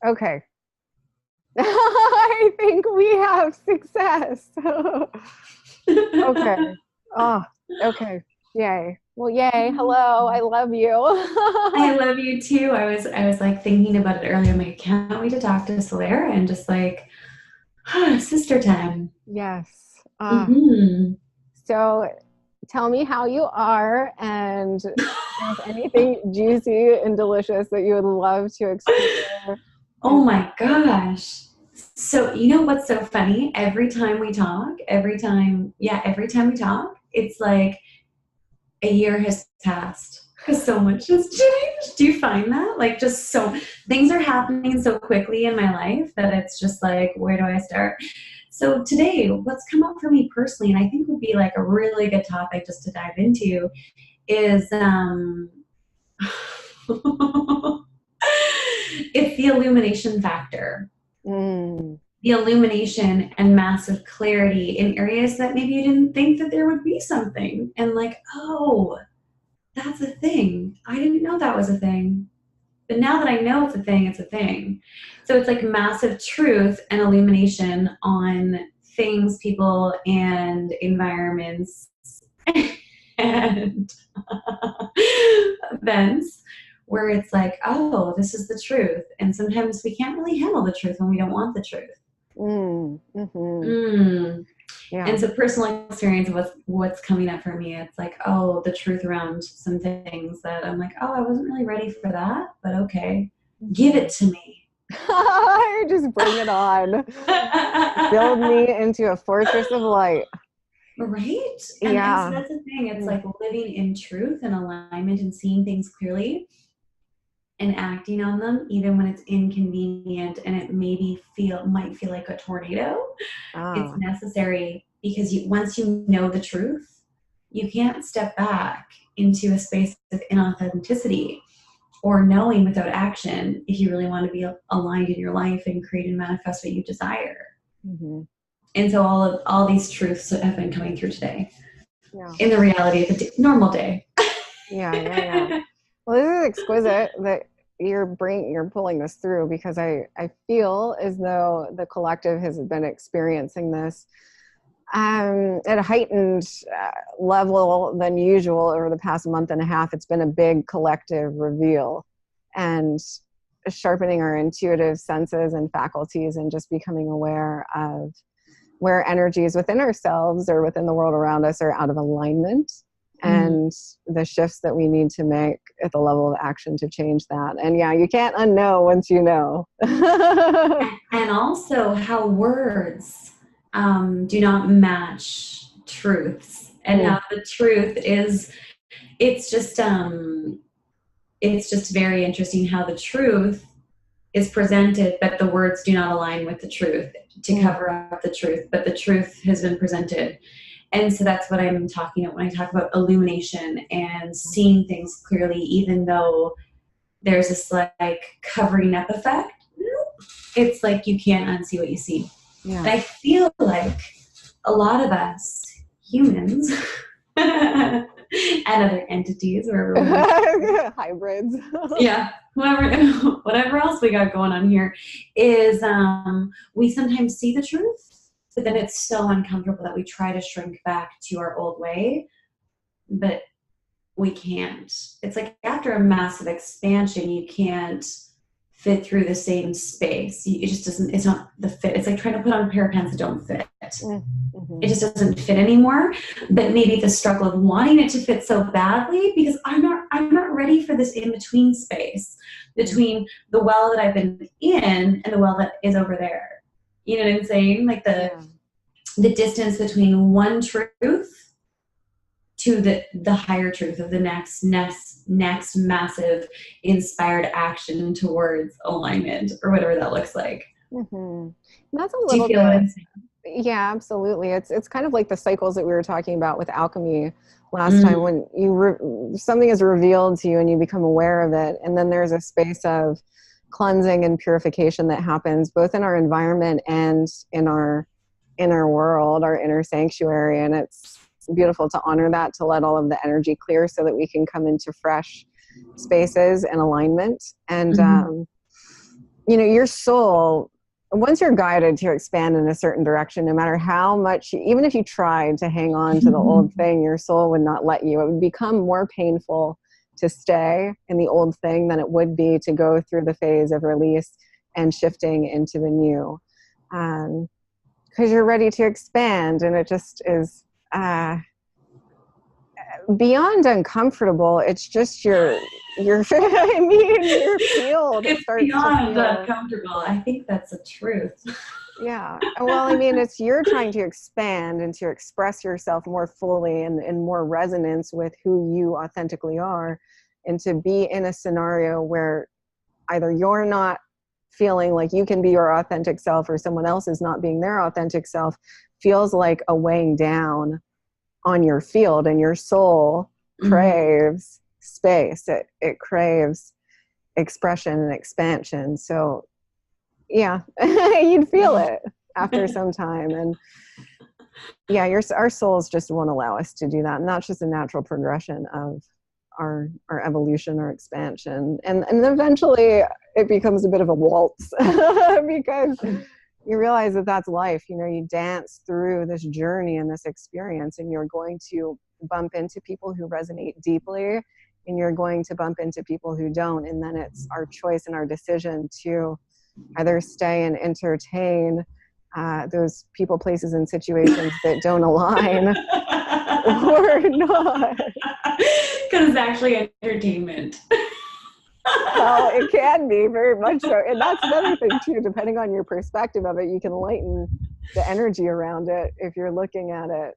Okay. I think we have success. Okay. Oh, okay. Yay. Well, yay. Hello. I love you. I love you too. I was like thinking about it earlier. I'm like, can't wait to talk to Solera and just like sister time. Yes. Hmm. So tell me how you are, and if there's anything juicy and delicious that you would love to explore Oh and my share. gosh. So you know what's so funny? Every time we talk, it's like a year has passed because so much has changed. Do you find that? Like just so things are happening so quickly in my life that it's just like, where do I start? So today, what's come up for me personally, and I think would be like a really good topic just to dive into, is it's the illumination factor. Mm, The illumination and massive clarity in areas that maybe you didn't think that there would be something. And like, oh, that's a thing. I didn't know that was a thing. But now that I know it's a thing, it's a thing. So it's like massive truth and illumination on things, people, and environments and events where it's like, oh, this is the truth. And sometimes we can't really handle the truth when we don't want the truth. mm-hmm. Mm. Yeah. And so personal experience of what's coming up for me, it's like, oh, the truth around some things that I'm like, oh, I wasn't really ready for that, but okay, give Mhm. it to me. Just bring it on. Build me into a fortress of light. Right? And so Yeah. that's the thing. It's Mm. like living in truth and alignment and seeing things clearly and acting on them, even when it's inconvenient and it might feel like a tornado. It's Ah. necessary because once you know the truth, you can't step back into a space of inauthenticity or knowing without action if you really want to be aligned in your life and create and manifest what you desire. Mm-hmm. And so all these truths have been coming through today Yeah. in the reality of a normal day. Yeah. Yeah. Yeah. Well, this is exquisite that you're pulling this through, because I feel as though the collective has been experiencing this at a heightened level than usual over the past month and a half. It's been a big collective reveal, and sharpening our intuitive senses and faculties, and just becoming aware of where energies within ourselves or within the world around us are out of alignment, Mm. and the shifts that we need to make at the level of action to change that. And yeah, you can't unknow once you know. And also how words do not match truths, and Mm, how the truth is, it's just it's just very interesting how the truth is presented, but the words do not align with the truth to mm, cover up the truth, but the truth has been presented. And so that's what I'm talking about when I talk about illumination and seeing things clearly, even though there's this like covering up effect. It's like you can't unsee what you see. yeah. And I feel like a lot of us humans and other entities, wherever we want to, Hybrids. yeah, whoever, whatever else we got going on here, is we sometimes see the truth, but then it's so uncomfortable that we try to shrink back to our old way, but we can't. It's like after a massive expansion, you can't fit through the same space. It just doesn't, it's not the fit. It's like trying to put on a pair of pants that don't fit. Mm-hmm. It just doesn't fit anymore. But maybe the struggle of wanting it to fit so badly because I'm not ready for this in between space between the well that I've been in and the well that is over there. You know what I'm saying? Like Yeah. the distance between one truth to the higher truth of the next massive inspired action towards alignment or whatever that looks like. Mm-hmm. That's a Do you little feel what bit. I'm saying? Yeah, absolutely. It's kind of like the cycles that we were talking about with alchemy last time, Mm, when something is revealed to you and you become aware of it, and then there's a space of cleansing and purification that happens both in our environment and in our inner world, our inner sanctuary. And it's beautiful to honor that, to let all of the energy clear so that we can come into fresh spaces and alignment. And mm, your soul, once you're guided to expand in a certain direction, no matter how much, even if you tried to hang on to the old thing, your soul would not let you. It would become more painful to stay in the old thing than it would be to go through the phase of release and shifting into the new. Because you're ready to expand, and it just is beyond uncomfortable. It's just your your field. It's beyond uncomfortable. I think that's the truth. Yeah. Well, it's you're trying to expand and to express yourself more fully and in more resonance with who you authentically are, and to be in a scenario where either you're not feeling like you can be your authentic self, or someone else is not being their authentic self, feels like a weighing down on your field, and your soul craves space. It craves expression and expansion. So yeah, you'd feel it after some time. And yeah, our souls just won't allow us to do that. And that's just a natural progression of our evolution or expansion. And eventually it becomes a bit of a waltz because you realize that that's life. You dance through this journey and this experience, and you're going to bump into people who resonate deeply, and you're going to bump into people who don't. And then it's our choice and our decision to either stay and entertain those people, places, and situations that don't align or not. Because it's actually entertainment. Well, it can be very much so. And that's another thing too, depending on your perspective of it, you can lighten the energy around it if you're looking at it,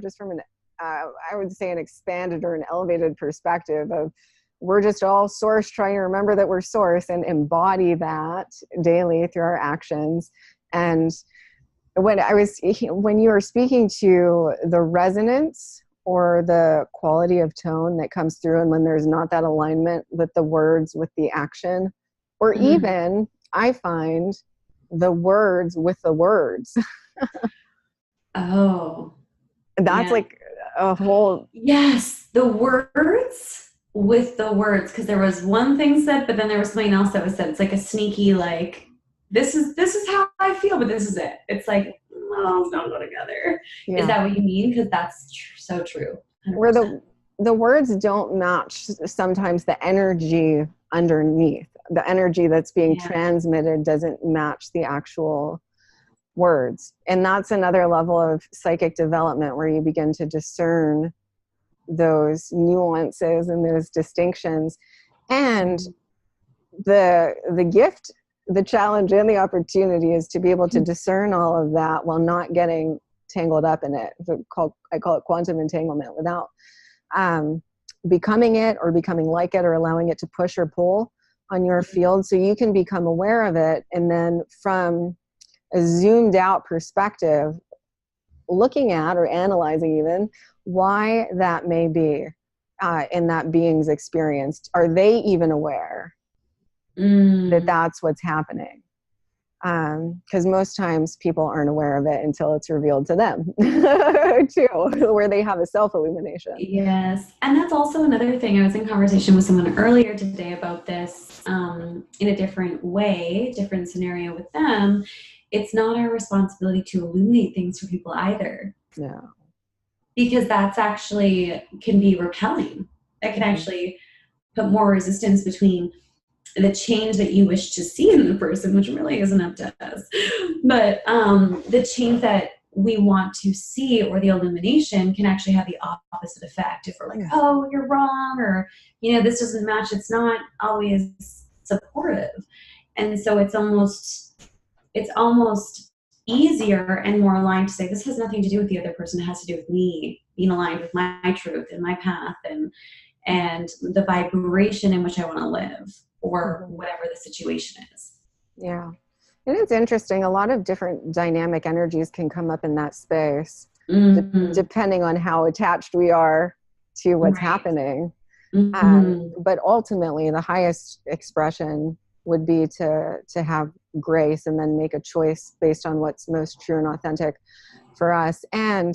just from I would say an expanded or an elevated perspective of, we're just all source, trying to remember that we're source and embody that daily through our actions. And when you were speaking to the resonance or the quality of tone that comes through, and when there's not that alignment with the words, with the action, or even I find the words with the words. Oh, that's like a whole. Yes, the words with the words, because there was one thing said, but then there was something else that was said. It's like a sneaky, like, this is how I feel, but this is it. It's like, well, it's not go together. Yeah. Is that what you mean? Because that's so true. 100%. Where the words don't match sometimes the energy underneath. The energy that's being transmitted doesn't match the actual words. And that's another level of psychic development, where you begin to discern those nuances and those distinctions. And the gift, the challenge, and the opportunity is to be able to discern all of that while not getting tangled up in it. I call it quantum entanglement, without becoming it or becoming like it or allowing it to push or pull on your field. So you can become aware of it, and then from a zoomed out perspective, looking at or analyzing even why that may be in that being's experience. Are they even aware that that's what's happening? Because most times people aren't aware of it until it's revealed to them too, where they have a self-illumination. Yes. And that's also another thing. I was in conversation with someone earlier today about this in a different way, different scenario with them. It's not our responsibility to illuminate things for people either. No. Because that's actually can be repelling. That can actually put more resistance between the change that you wish to see in the person, which really isn't up to us, but the change that we want to see, or the illumination, can actually have the opposite effect. If we're like, oh, you're wrong, or, this doesn't match, it's not always supportive. And so it's almost easier and more aligned to say, this has nothing to do with the other person. It has to do with me being aligned with my truth and my path and the vibration in which I want to live, or whatever the situation is. Yeah. And it's interesting. A lot of different dynamic energies can come up in that space, depending on how attached we are to what's happening. But ultimately, the highest expression would be to have grace, and then make a choice based on what's most true and authentic for us. And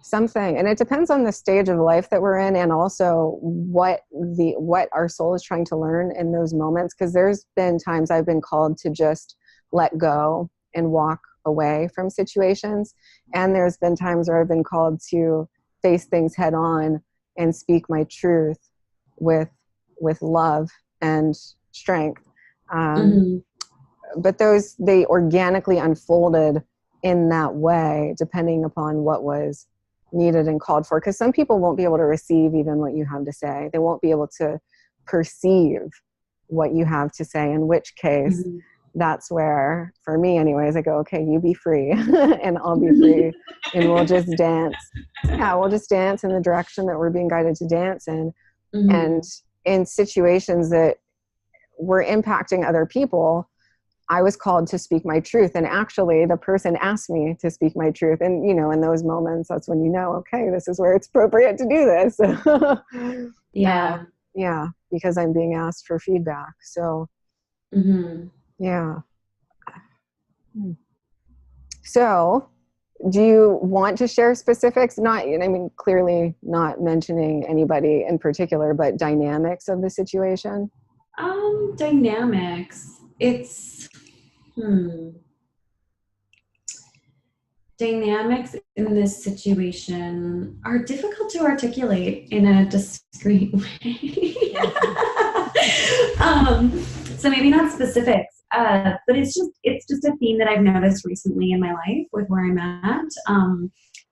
something, and it depends on the stage of life that we're in, and also what our soul is trying to learn in those moments. Because there's been times I've been called to just let go and walk away from situations, and there's been times where I've been called to face things head on and speak my truth with love and strength. But they organically unfolded in that way, depending upon what was needed and called for. Because some people won't be able to receive even what you have to say. They won't be able to perceive what you have to say, in which case that's where, for me anyways, I go, okay, you be free and I'll be free, and we'll just dance. Yeah, we'll just dance in the direction that we're being guided to dance in. And in situations that were impacting other people, I was called to speak my truth. And actually the person asked me to speak my truth. And, in those moments, that's when okay, this is where it's appropriate to do this. Yeah, because I'm being asked for feedback. So, yeah. So, do you want to share specifics? Clearly not mentioning anybody in particular, but dynamics of the situation? Dynamics. It's dynamics in this situation are difficult to articulate in a discreet way. So maybe not specifics, but it's just a theme that I've noticed recently in my life with where I'm at.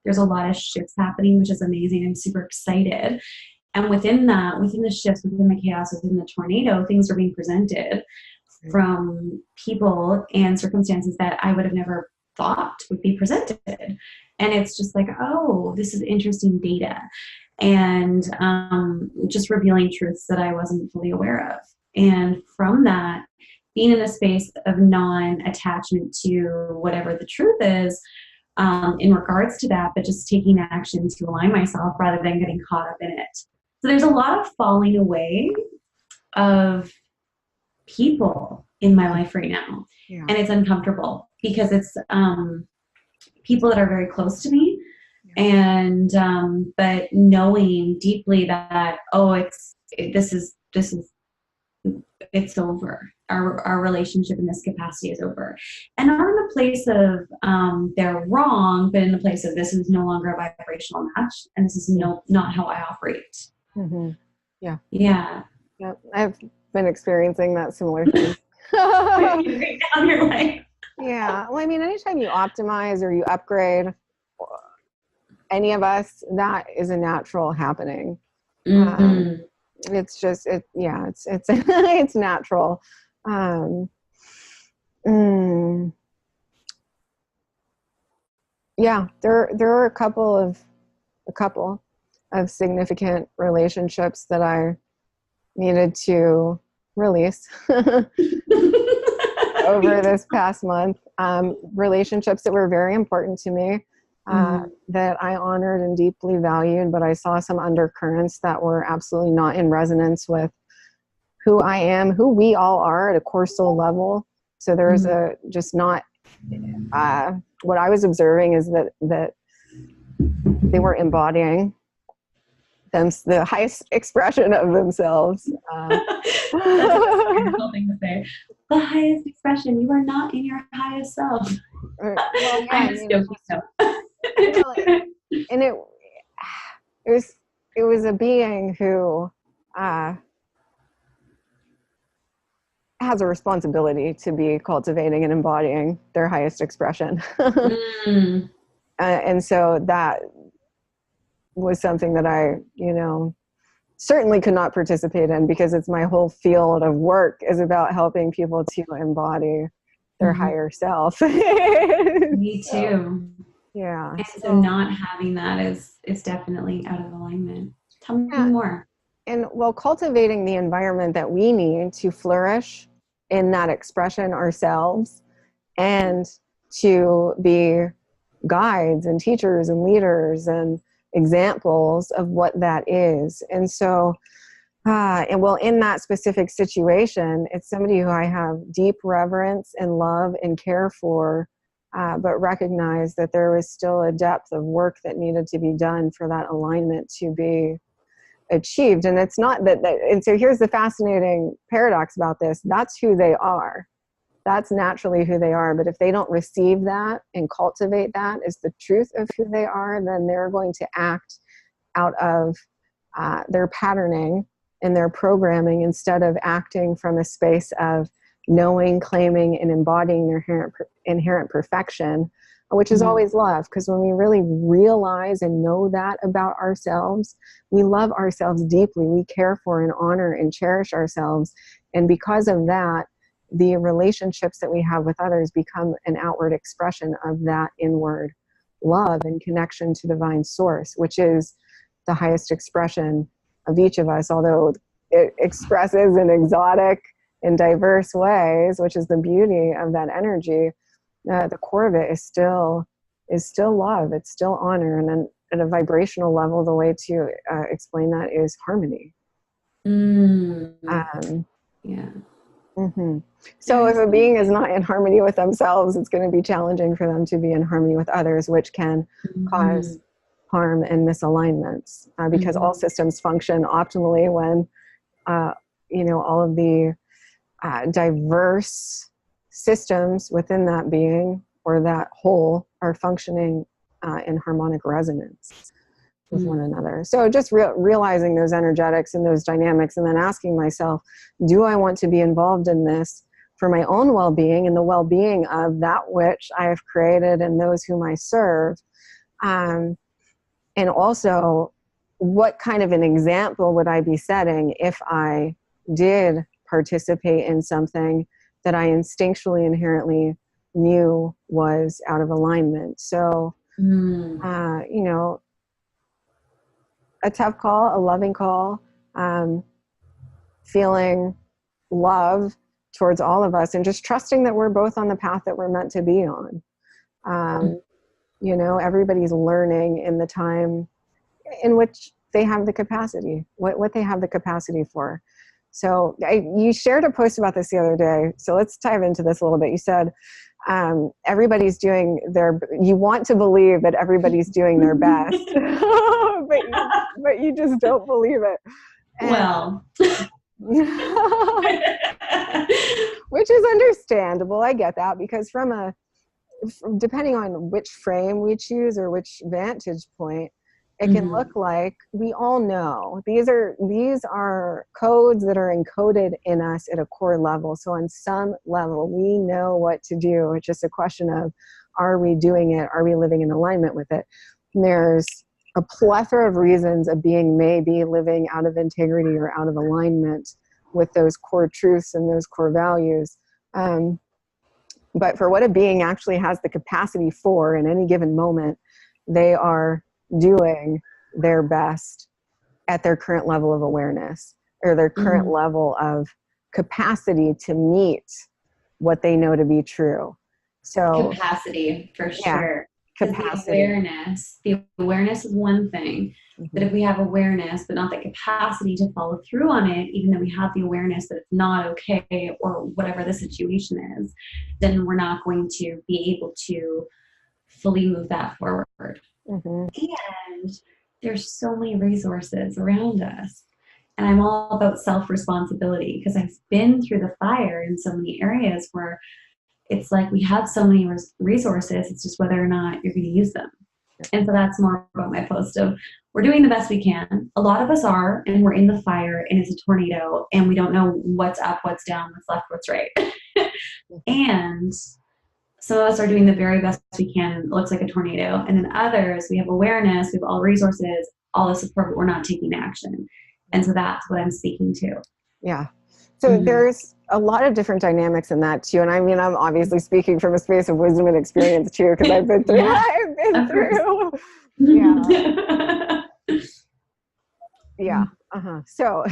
There's a lot of shifts happening, which is amazing. I'm super excited. And within the shifts, within the chaos, within the tornado, things are being presented from people and circumstances that I would have never thought would be presented. And it's just like, oh, this is interesting data. And just revealing truths that I wasn't fully aware of. And from that, being in a space of non-attachment to whatever the truth is, in regards to that, but just taking action to align myself rather than getting caught up in it. So there's a lot of falling away of people in my life right now. Yeah. And it's uncomfortable because it's people that are very close to me. Yeah. And but knowing deeply that, it's over. Our relationship in this capacity is over. And not in the place of they're wrong, but in the place of this is no longer a vibrational match, and this is not how I operate. Yeah. Yeah. Yeah. I've been experiencing that similar thing. Right down your life. Yeah. Well, anytime you optimize or you upgrade any of us, that is a natural happening. It's just, it's natural. Yeah, there are a couple of significant relationships that I needed to release over this past month. Relationships that were very important to me, that I honored and deeply valued, but I saw some undercurrents that were absolutely not in resonance with who I am, who we all are at a core soul level. So there's what I was observing is that they were embodying the highest expression of themselves. That's a beautiful thing to say. The highest expression. You are not in your highest self. Well, yeah, I'm just joking. And it was a being who has a responsibility to be cultivating and embodying their highest expression. And so that was something that I, certainly could not participate in, because it's my whole field of work is about helping people to embody their higher self. Me too. Yeah. And so not having that is definitely out of alignment. Tell me more. And cultivating the environment that we need to flourish in that expression ourselves, and to be guides and teachers and leaders and examples of what that is. And so, in that specific situation, it's somebody who I have deep reverence and love and care for, but recognize that there was still a depth of work that needed to be done for that alignment to be achieved. And it's not and so here's the fascinating paradox about this. That's who they are. That's naturally who they are. But if they don't receive that and cultivate that as the truth of who they are, then they're going to act out of their patterning and their programming instead of acting from a space of knowing, claiming, and embodying their inherent perfection, which is always love. Because when we really realize and know that about ourselves, we love ourselves deeply. We care for and honor and cherish ourselves. And because of that, the relationships that we have with others become an outward expression of that inward love and connection to divine source, which is the highest expression of each of us, although it expresses in exotic and diverse ways, which is the beauty of that energy. The core of it is still love. It's still honor. And then at a vibrational level, the way to explain that is harmony. Yeah. Mm-hmm. So if a being is not in harmony with themselves, it's going to be challenging for them to be in harmony with others, which can cause harm and misalignments, because all systems function optimally when, all of the diverse systems within that being or that whole are functioning in harmonic resonance with one another. So just realizing those energetics and those dynamics, and then asking myself, do I want to be involved in this for my own well-being and the well-being of that which I have created and those whom I serve? And also, what kind of an example would I be setting if I did participate in something that I instinctually, inherently knew was out of alignment? So, a tough call, a loving call, feeling love towards all of us, and just trusting that we're both on the path that we're meant to be on. Everybody's learning in the time in which they have the capacity, what they have the capacity for. So you shared a post about this the other day. So let's dive into this a little bit. You said, everybody's doing you want to believe that everybody's doing their best, but you just don't believe it. Well, which is understandable. I get that, because depending on which frame we choose or which vantage point, it can look like we all know these are codes that are encoded in us at a core level. So on some level, we know what to do. It's just a question of, are we doing it? Are we living in alignment with it? And there's a plethora of reasons a being may be living out of integrity or out of alignment with those core truths and those core values. But for what a being actually has the capacity for in any given moment, they are doing their best at their current level of awareness, or their current level of capacity to meet what they know to be true. So capacity, for sure. Capacity. The awareness is one thing, but if we have awareness but not the capacity to follow through on it, even though we have the awareness that it's not okay or whatever the situation is, then we're not going to be able to fully move that forward. And there's so many resources around us, and I'm all about self-responsibility, because I've been through the fire in so many areas where it's like we have so many resources, it's just whether or not you're going to use them. And so that's more about my post of, we're doing the best we can. A lot of us are, and we're in the fire, and it's a tornado, and we don't know what's up, what's down, what's left, what's right. And some of us are doing the very best we can, and it looks like a tornado. And then others, we have awareness, we have all the resources, all the support, but we're not taking action. And so that's what I'm speaking to. Yeah. So there's a lot of different dynamics in that too. And I mean, I'm obviously speaking from a space of wisdom and experience too, because I've been through, Yeah. So,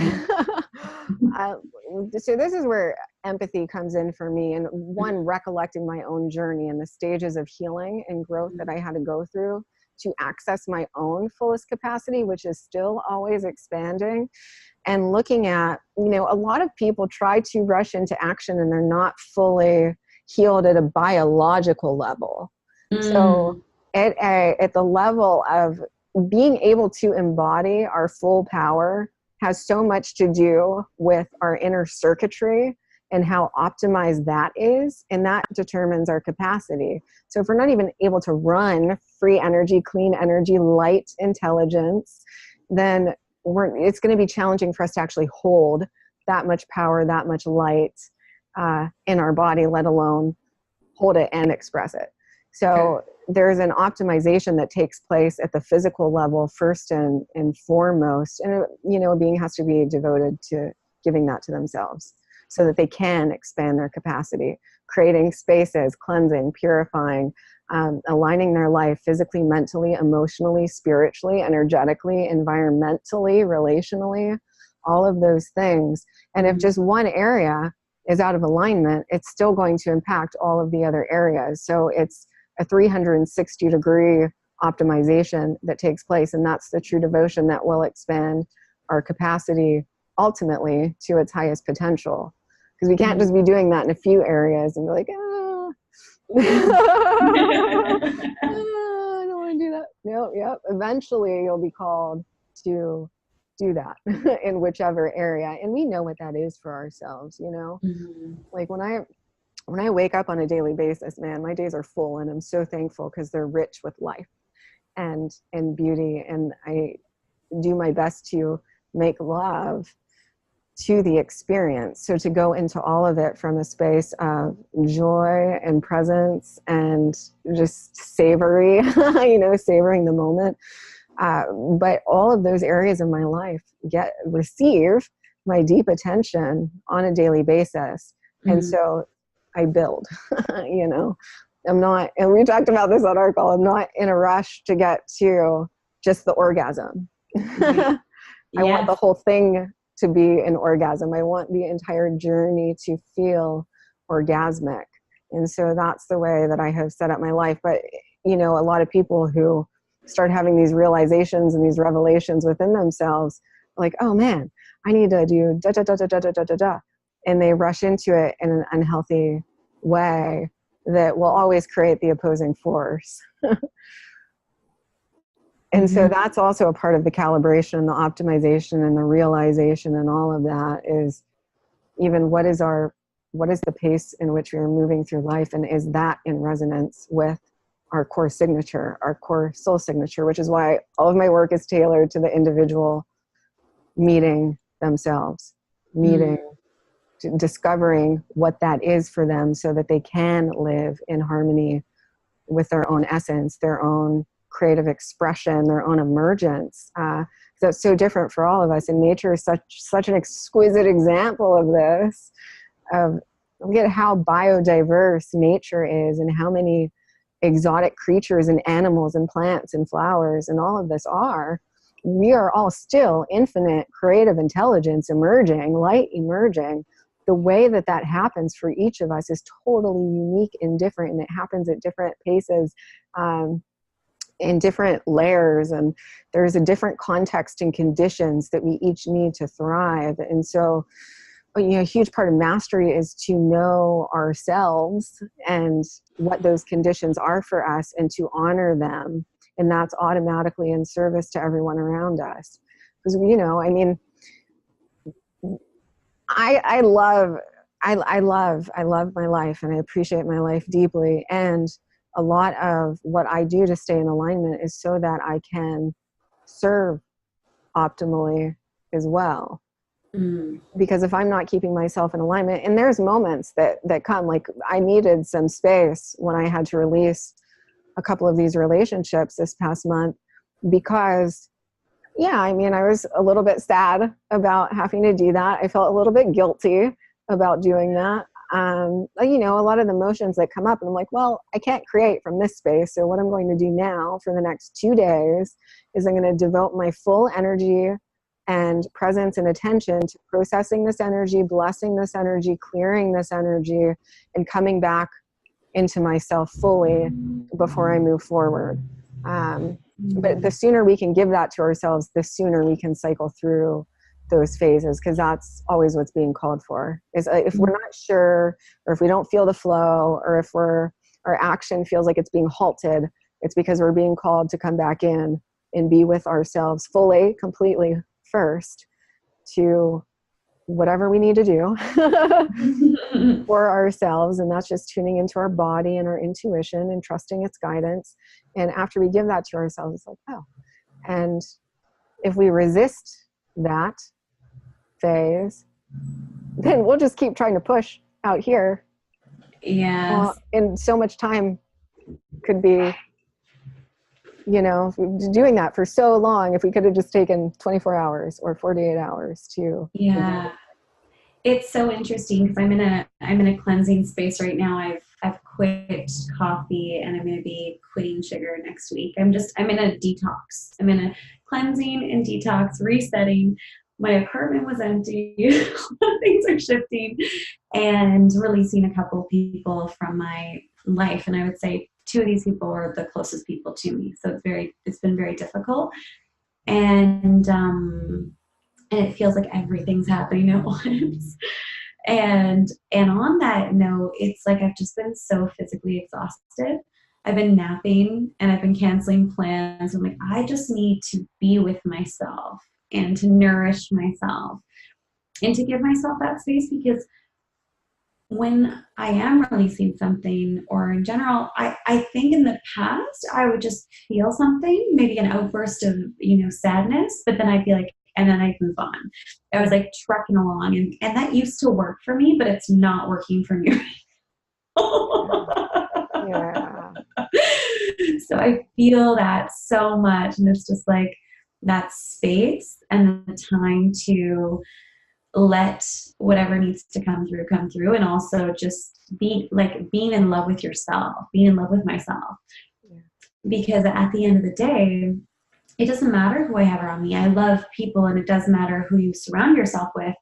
so this is where empathy comes in for me, and one, recollecting my own journey and the stages of healing and growth that I had to go through to access my own fullest capacity, which is still always expanding. And looking at, a lot of people try to rush into action and they're not fully healed at a biological level. So at the level of being able to embody our full power has so much to do with our inner circuitry and how optimized that is, and that determines our capacity. So if we're not even able to run free energy, clean energy, light intelligence, then it's going to be challenging for us to actually hold that much power, that much light in our body, let alone hold it and express it. So there's an optimization that takes place at the physical level first and foremost. And, a being has to be devoted to giving that to themselves so that they can expand their capacity, creating spaces, cleansing, purifying, aligning their life physically, mentally, emotionally, spiritually, energetically, environmentally, relationally, all of those things. And if just one area is out of alignment, it's still going to impact all of the other areas. So it's a 360-degree optimization that takes place, and that's the true devotion that will expand our capacity ultimately to its highest potential. Because we can't just be doing that in a few areas and be like, I don't want to do that. No, yep. Eventually you'll be called to do that in whichever area. And we know what that is for ourselves, Like when I wake up on a daily basis, man, my days are full, and I'm so thankful because they're rich with life and beauty. And I do my best to make love to the experience. So to go into all of it from a space of joy and presence and just savory, savoring the moment. But all of those areas of my life receive my deep attention on a daily basis. And so I build, I'm not, and we talked about this on our call, I'm not in a rush to get to just the orgasm. I want the whole thing to be an orgasm. I want the entire journey to feel orgasmic. And so that's the way that I have set up my life. But, a lot of people who start having these realizations and these revelations within themselves, like, oh man, I need to do da da da da da da da da da. And they rush into it in an unhealthy way that will always create the opposing force. And so that's also a part of the calibration, the optimization, and the realization, and all of that is even what is the pace in which we are moving through life, and is that in resonance with our core signature, our core soul signature, which is why all of my work is tailored to the individual meeting themselves, discovering what that is for them so that they can live in harmony with their own essence, their own creative expression, their own emergence. That's so different for all of us. And nature is such an exquisite example of this, look at how biodiverse nature is and how many exotic creatures and animals and plants and flowers and all of this are. We are all still infinite creative intelligence emerging, light emerging. The way that happens for each of us is totally unique and different, and it happens at different paces, in different layers, and there's a different context and conditions that we each need to thrive. And so, a huge part of mastery is to know ourselves and what those conditions are for us, and to honor them. And that's automatically in service to everyone around us. Because, I love my life, and I appreciate my life deeply. And a lot of what I do to stay in alignment is so that I can serve optimally as well. Because if I'm not keeping myself in alignment, and there's moments that come, like I needed some space when I had to release a couple of these relationships this past month, because I was a little bit sad about having to do that. I felt a little bit guilty about doing that. A lot of the emotions that come up, and I'm like, well, I can't create from this space. So what I'm going to do now for the next 2 days is I'm going to devote my full energy and presence and attention to processing this energy, blessing this energy, clearing this energy, and coming back into myself fully before I move forward. But the sooner we can give that to ourselves, the sooner we can cycle through those phases, because that's always what's being called for. Is if we're not sure, or if we don't feel the flow, or if our action feels like it's being halted, it's because we're being called to come back in and be with ourselves fully, completely first, to whatever we need to do for ourselves. And that's just tuning into our body and our intuition and trusting its guidance. And after we give that to ourselves, it's like, oh. And if we resist that phase, then we'll just keep trying to push out here. Yes. And so much time could be, doing that for so long, if we could have just taken 24 hours or 48 hours to. Yeah. It's so interesting because I'm in a cleansing space right now. I've quit coffee and I'm going to be quitting sugar next week. I'm in a detox. I'm in a cleansing and detox, resetting. My apartment was empty. Things are shifting, and releasing a couple people from my life. And I would say 2 of these people are the closest people to me. So it's been very difficult. And it feels like everything's happening at once. And on that note, it's like I've just been so physically exhausted. I've been napping and I've been canceling plans. I'm like, I just need to be with myself and to nourish myself and to give myself that space, because when I am releasing something, or in general, I think in the past I would just feel something, maybe an outburst of, sadness, but then I'd be like, and then I'd move on. I was like trucking along, and that used to work for me, but it's not working for me. Yeah. So I feel that so much, and it's just like that space and the time to let whatever needs to come through, and also just being in love with yourself, being in love with myself. Yeah. Because at the end of the day, it doesn't matter who I have around me. I love people, and it does matter who you surround yourself with.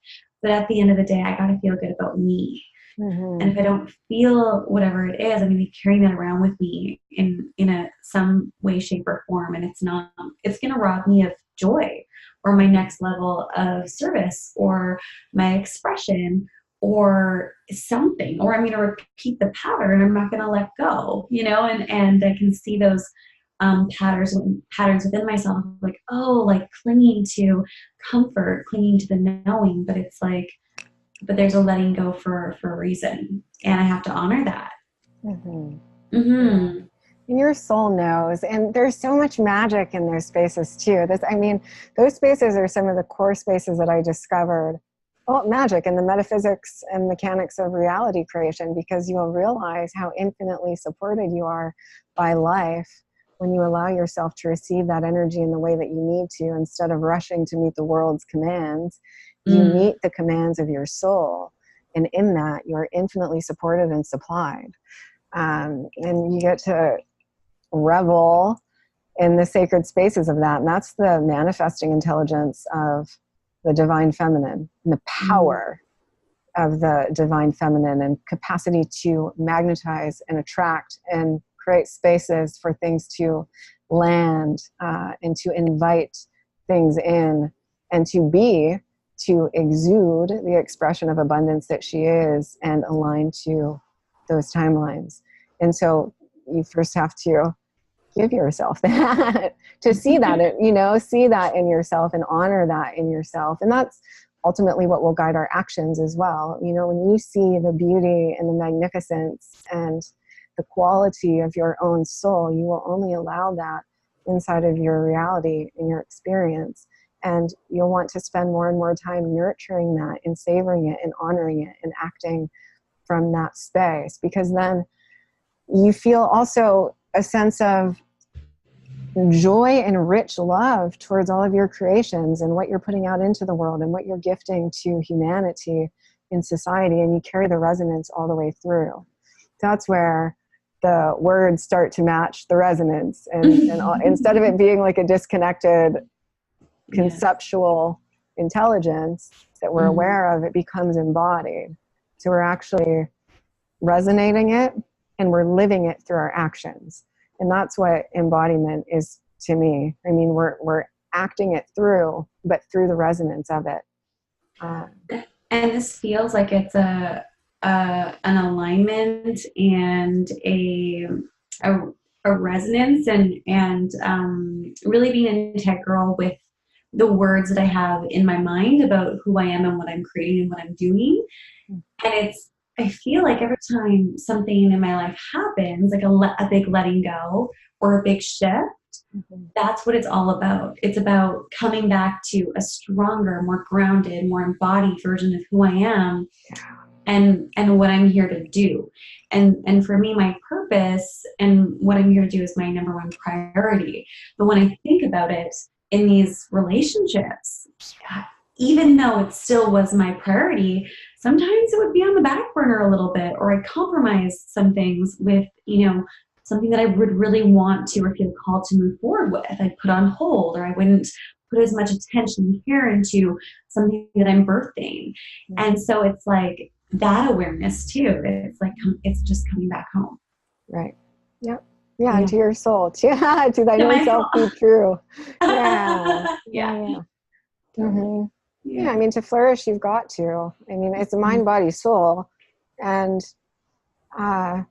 But at the end of the day, I got to feel good about me. Mm-hmm. And if I don't feel whatever it is, I'm going to be carrying that around with me in some way, shape, or form. And it's going to rob me of joy, or my next level of service, or my expression, or something. Or I'm going to repeat the pattern. I'm not going to let go, and I can see those patterns within myself, like clinging to comfort, clinging to the knowing, but it's like, but there's a letting go for a reason, and I have to honor that. Mm-hmm. Mm-hmm. And your soul knows, and there's so much magic in those spaces too. Those spaces are some of the core spaces that I discovered. Well, magic and the metaphysics and mechanics of reality creation, because you'll realize how infinitely supported you are by life when you allow yourself to receive that energy in the way that you need to, instead of rushing to meet the world's commands. You meet the commands of your soul, and in that you're infinitely supported and supplied. And you get to revel in the sacred spaces of that. And that's the manifesting intelligence of the divine feminine, and the power of the divine feminine, and capacity to magnetize and attract and create spaces for things to land, and to invite things in, and to exude the expression of abundance that she is, and align to those timelines. And so you first have to give yourself that, to see that, see that in yourself and honor that in yourself. And that's ultimately what will guide our actions as well. When you see the beauty and the magnificence and the quality of your own soul, you will only allow that inside of your reality and your experience. And you'll want to spend more and more time nurturing that and savoring it and honoring it and acting from that space, because then you feel also a sense of joy and rich love towards all of your creations and what you're putting out into the world and what you're gifting to humanity in society, and you carry the resonance all the way through. That's where the words start to match the resonance, and instead of it being like a disconnected conceptual intelligence that we're aware of, it becomes embodied. So we're actually resonating it, and we're living it through our actions. And that's what embodiment is to me. We're acting it through, but through the resonance of it. Uh, And this feels like it's an alignment and a, a resonance, and really being integral with the words that I have in my mind about who I am and what I'm creating and what I'm doing. And I feel like every time something in my life happens, like a big letting go or a big shift, that's what it's all about. It's about coming back to a stronger, more grounded, more embodied version of who I am and what I'm here to do. And for me, my purpose and what I'm here to do is my number one priority. But when I think about it in these relationships, even though it still was my priority, sometimes it would be on the back burner a little bit, or I compromise some things with, something that I would really want to or feel called to move forward with. I'd put on hold, or I wouldn't put as much attention and care into something that I'm birthing. And so it's like that awareness too. It's like, it's just coming back home. right. Yep. Yeah. And to your soul. To thine own self be true. Yeah. Yeah. Mm-hmm. Yeah. I mean, to flourish, you've got to. I mean, it's a mind, body, soul. And I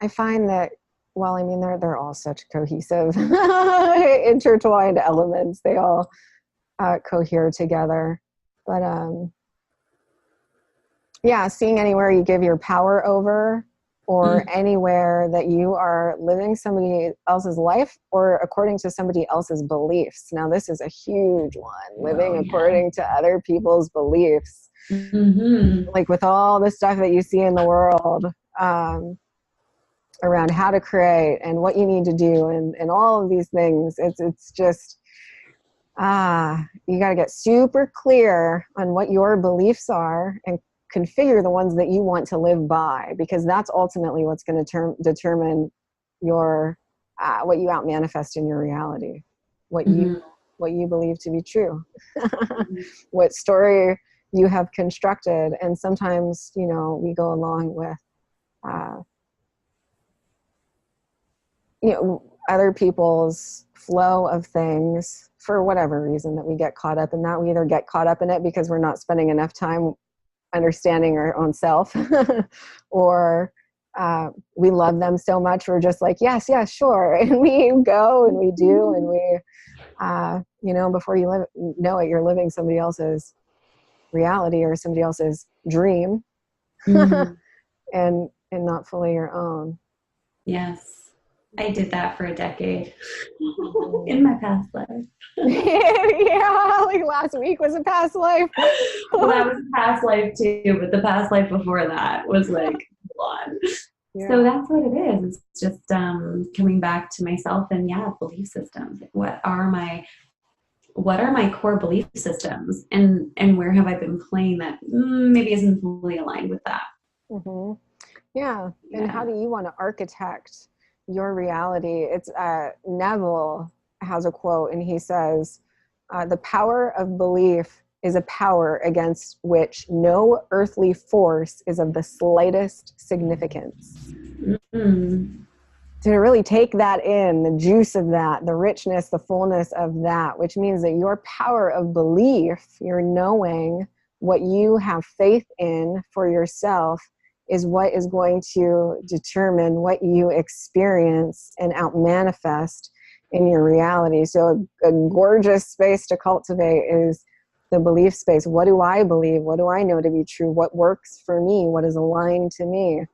find that, well, I mean, they're all such cohesive, intertwined elements. They all cohere together. But yeah, seeing anywhere you give your power over, or anywhere that you are living somebody else's life or according to somebody else's beliefs. Now, this is a huge one, living according to other people's beliefs. Like with all the stuff that you see in the world, around how to create and what you need to do and all of these things. It's just, you got to get super clear on what your beliefs are and configure the ones that you want to live by, because that's ultimately what's going to determine your, what you out manifest in your reality, what you believe to be true, what story you have constructed. And sometimes, we go along with, other people's flow of things for whatever reason that we get caught up in that. We either get caught up in it because we're not spending enough time understanding our own self, or we love them so much we're just like, yes, sure. And we go and we do, and we, before you know it, you're living somebody else's reality or somebody else's dream, and not fully your own. Yes. I did that for a decade in my past life. Yeah, like last week was a past life. Well, that was a past life too, but the past life before that was like one. Yeah. So that's what it is. It's just coming back to myself and belief systems. What are my core belief systems, and where have I been playing that maybe isn't fully aligned with that? Yeah. And how do you want to architect your reality? It's Neville has a quote, and he says, the power of belief is a power against which no earthly force is of the slightest significance. To really take that in, the juice of that, the richness, the fullness of that, which means that your power of belief, your knowing what you have faith in for yourself, is what is going to determine what you experience and out manifest in your reality. So a gorgeous space to cultivate is the belief space. What do I believe? What do I know to be true? What works for me? What is aligned to me?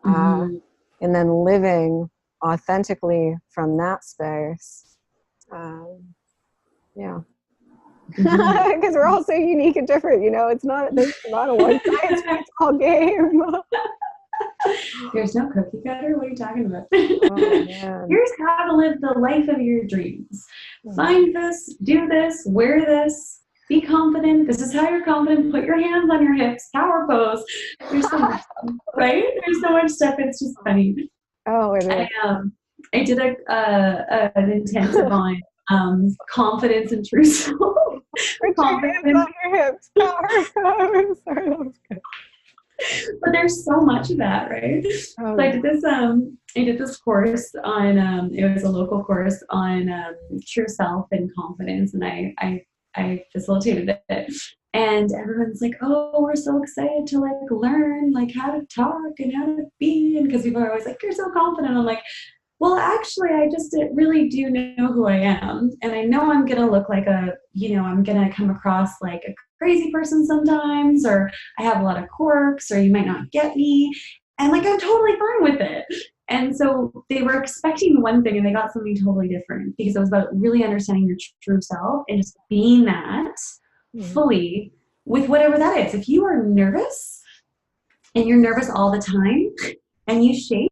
And then living authentically from that space. Because we're all so unique and different, there's not a one size fits all game. There's no cookie cutter. What are you talking about? Here's how to live the life of your dreams. Find this, do this, wear this, be confident. This is how you're confident. Put your hands on your hips, power pose. There's so much stuff, right? There's so much stuff. It's just funny. Oh, it is. I did an intensive on confidence and true self. Confidence on your hips, power pose. Sorry, that was good. But there's so much of that, right? Oh, so I did this course on it was a local course on true self and confidence, and I facilitated it. And everyone's like, oh, we're so excited to like learn like how to talk and how to be. And because people are always like, you're so confident. I'm like, well, actually, I just really do know who I am. And I know I'm going to look like I'm going to come across like a crazy person sometimes, or I have a lot of quirks, or you might not get me. And like, I'm totally fine with it. And so they were expecting one thing and they got something totally different, because it was about really understanding your true self and just being that fully with whatever that is. If you are nervous and you're nervous all the time and you shake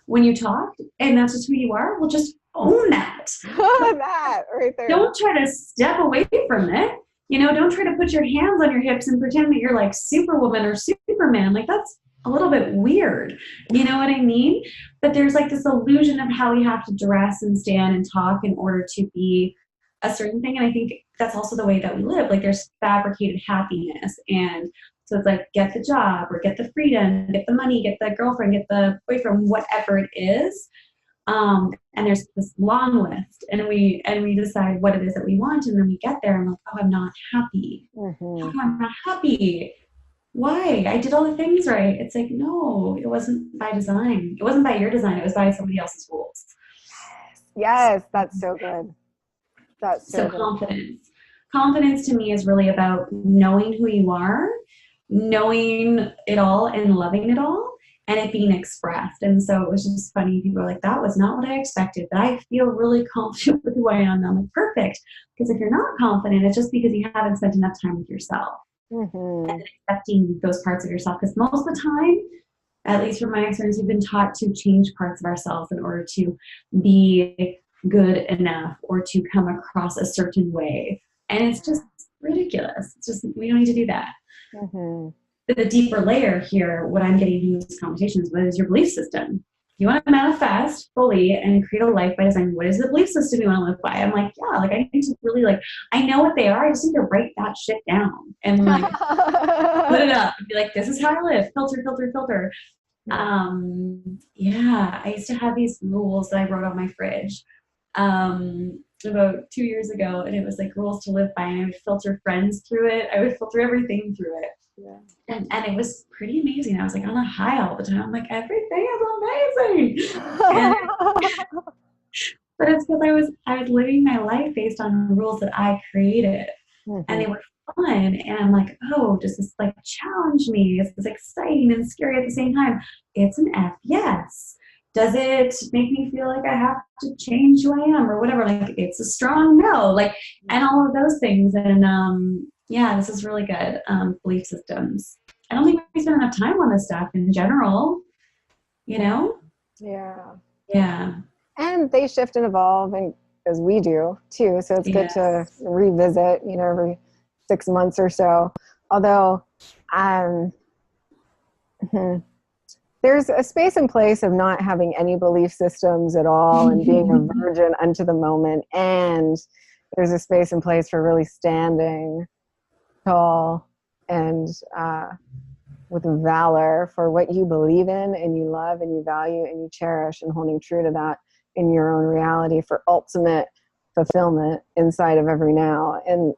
when you talk and that's just who you are, well, just own that. That right there. Don't try to step away from it. Don't try to put your hands on your hips and pretend that you're like Superwoman or Superman. Like, that's a little bit weird. You know what I mean? But there's like this illusion of how we have to dress and stand and talk in order to be a certain thing. And I think that's also the way that we live. Like, there's fabricated happiness. And so it's like, get the job or get the freedom, get the money, get the girlfriend, get the boyfriend, whatever it is. And there's this long list, and we decide what it is that we want, and then we get there and I'm like, oh, I'm not happy. Oh, I'm not happy. Why? I did all the things right. It's like, no, it wasn't by design. It wasn't by your design. It was by somebody else's rules. Yes, that's so good. That's so good. Confidence. Confidence to me is really about knowing who you are, knowing it all and loving it all, and it being expressed. And so it was just funny. People were like, that was not what I expected, but I feel really confident with who I am. And I'm like, perfect. Because if you're not confident, it's just because you haven't spent enough time with yourself and accepting those parts of yourself. Because most of the time, at least from my experience, we've been taught to change parts of ourselves in order to be good enough or to come across a certain way. And it's just ridiculous. It's just, we don't need to do that. But the deeper layer here, what I'm getting from this conversation is, what is your belief system? You want to manifest fully and create a life by design. What is the belief system you want to live by? I'm like, yeah, like I need to really I know what they are. I just need to write that shit down and like put it up and be like, this is how I live. Filter, filter, filter. Yeah, I used to have these rules that I wrote on my fridge about 2 years ago, and it was like rules to live by, and I would filter friends through it. I would filter everything through it. Yeah. And it was pretty amazing. I was like on a high all the time. I'm like, everything is amazing. But it's because I was living my life based on the rules that I created. And they were fun. And I'm like, oh, does this like challenge me? Is this exciting and scary at the same time? It's an F yes. Does it make me feel like I have to change who I am or whatever? Like, it's a strong no. Like, and all of those things. And yeah, this is really good. Belief systems. I don't think we spend enough time on this stuff in general, Yeah. Yeah. And they shift and evolve, and as we do too. So it's good to revisit, every 6 months or so. Although, there's a space and place of not having any belief systems at all and being a virgin unto the moment. And there's a space and place for really standing tall and with valor for what you believe in and you love and you value and you cherish, and holding true to that in your own reality for ultimate fulfillment inside of every now. And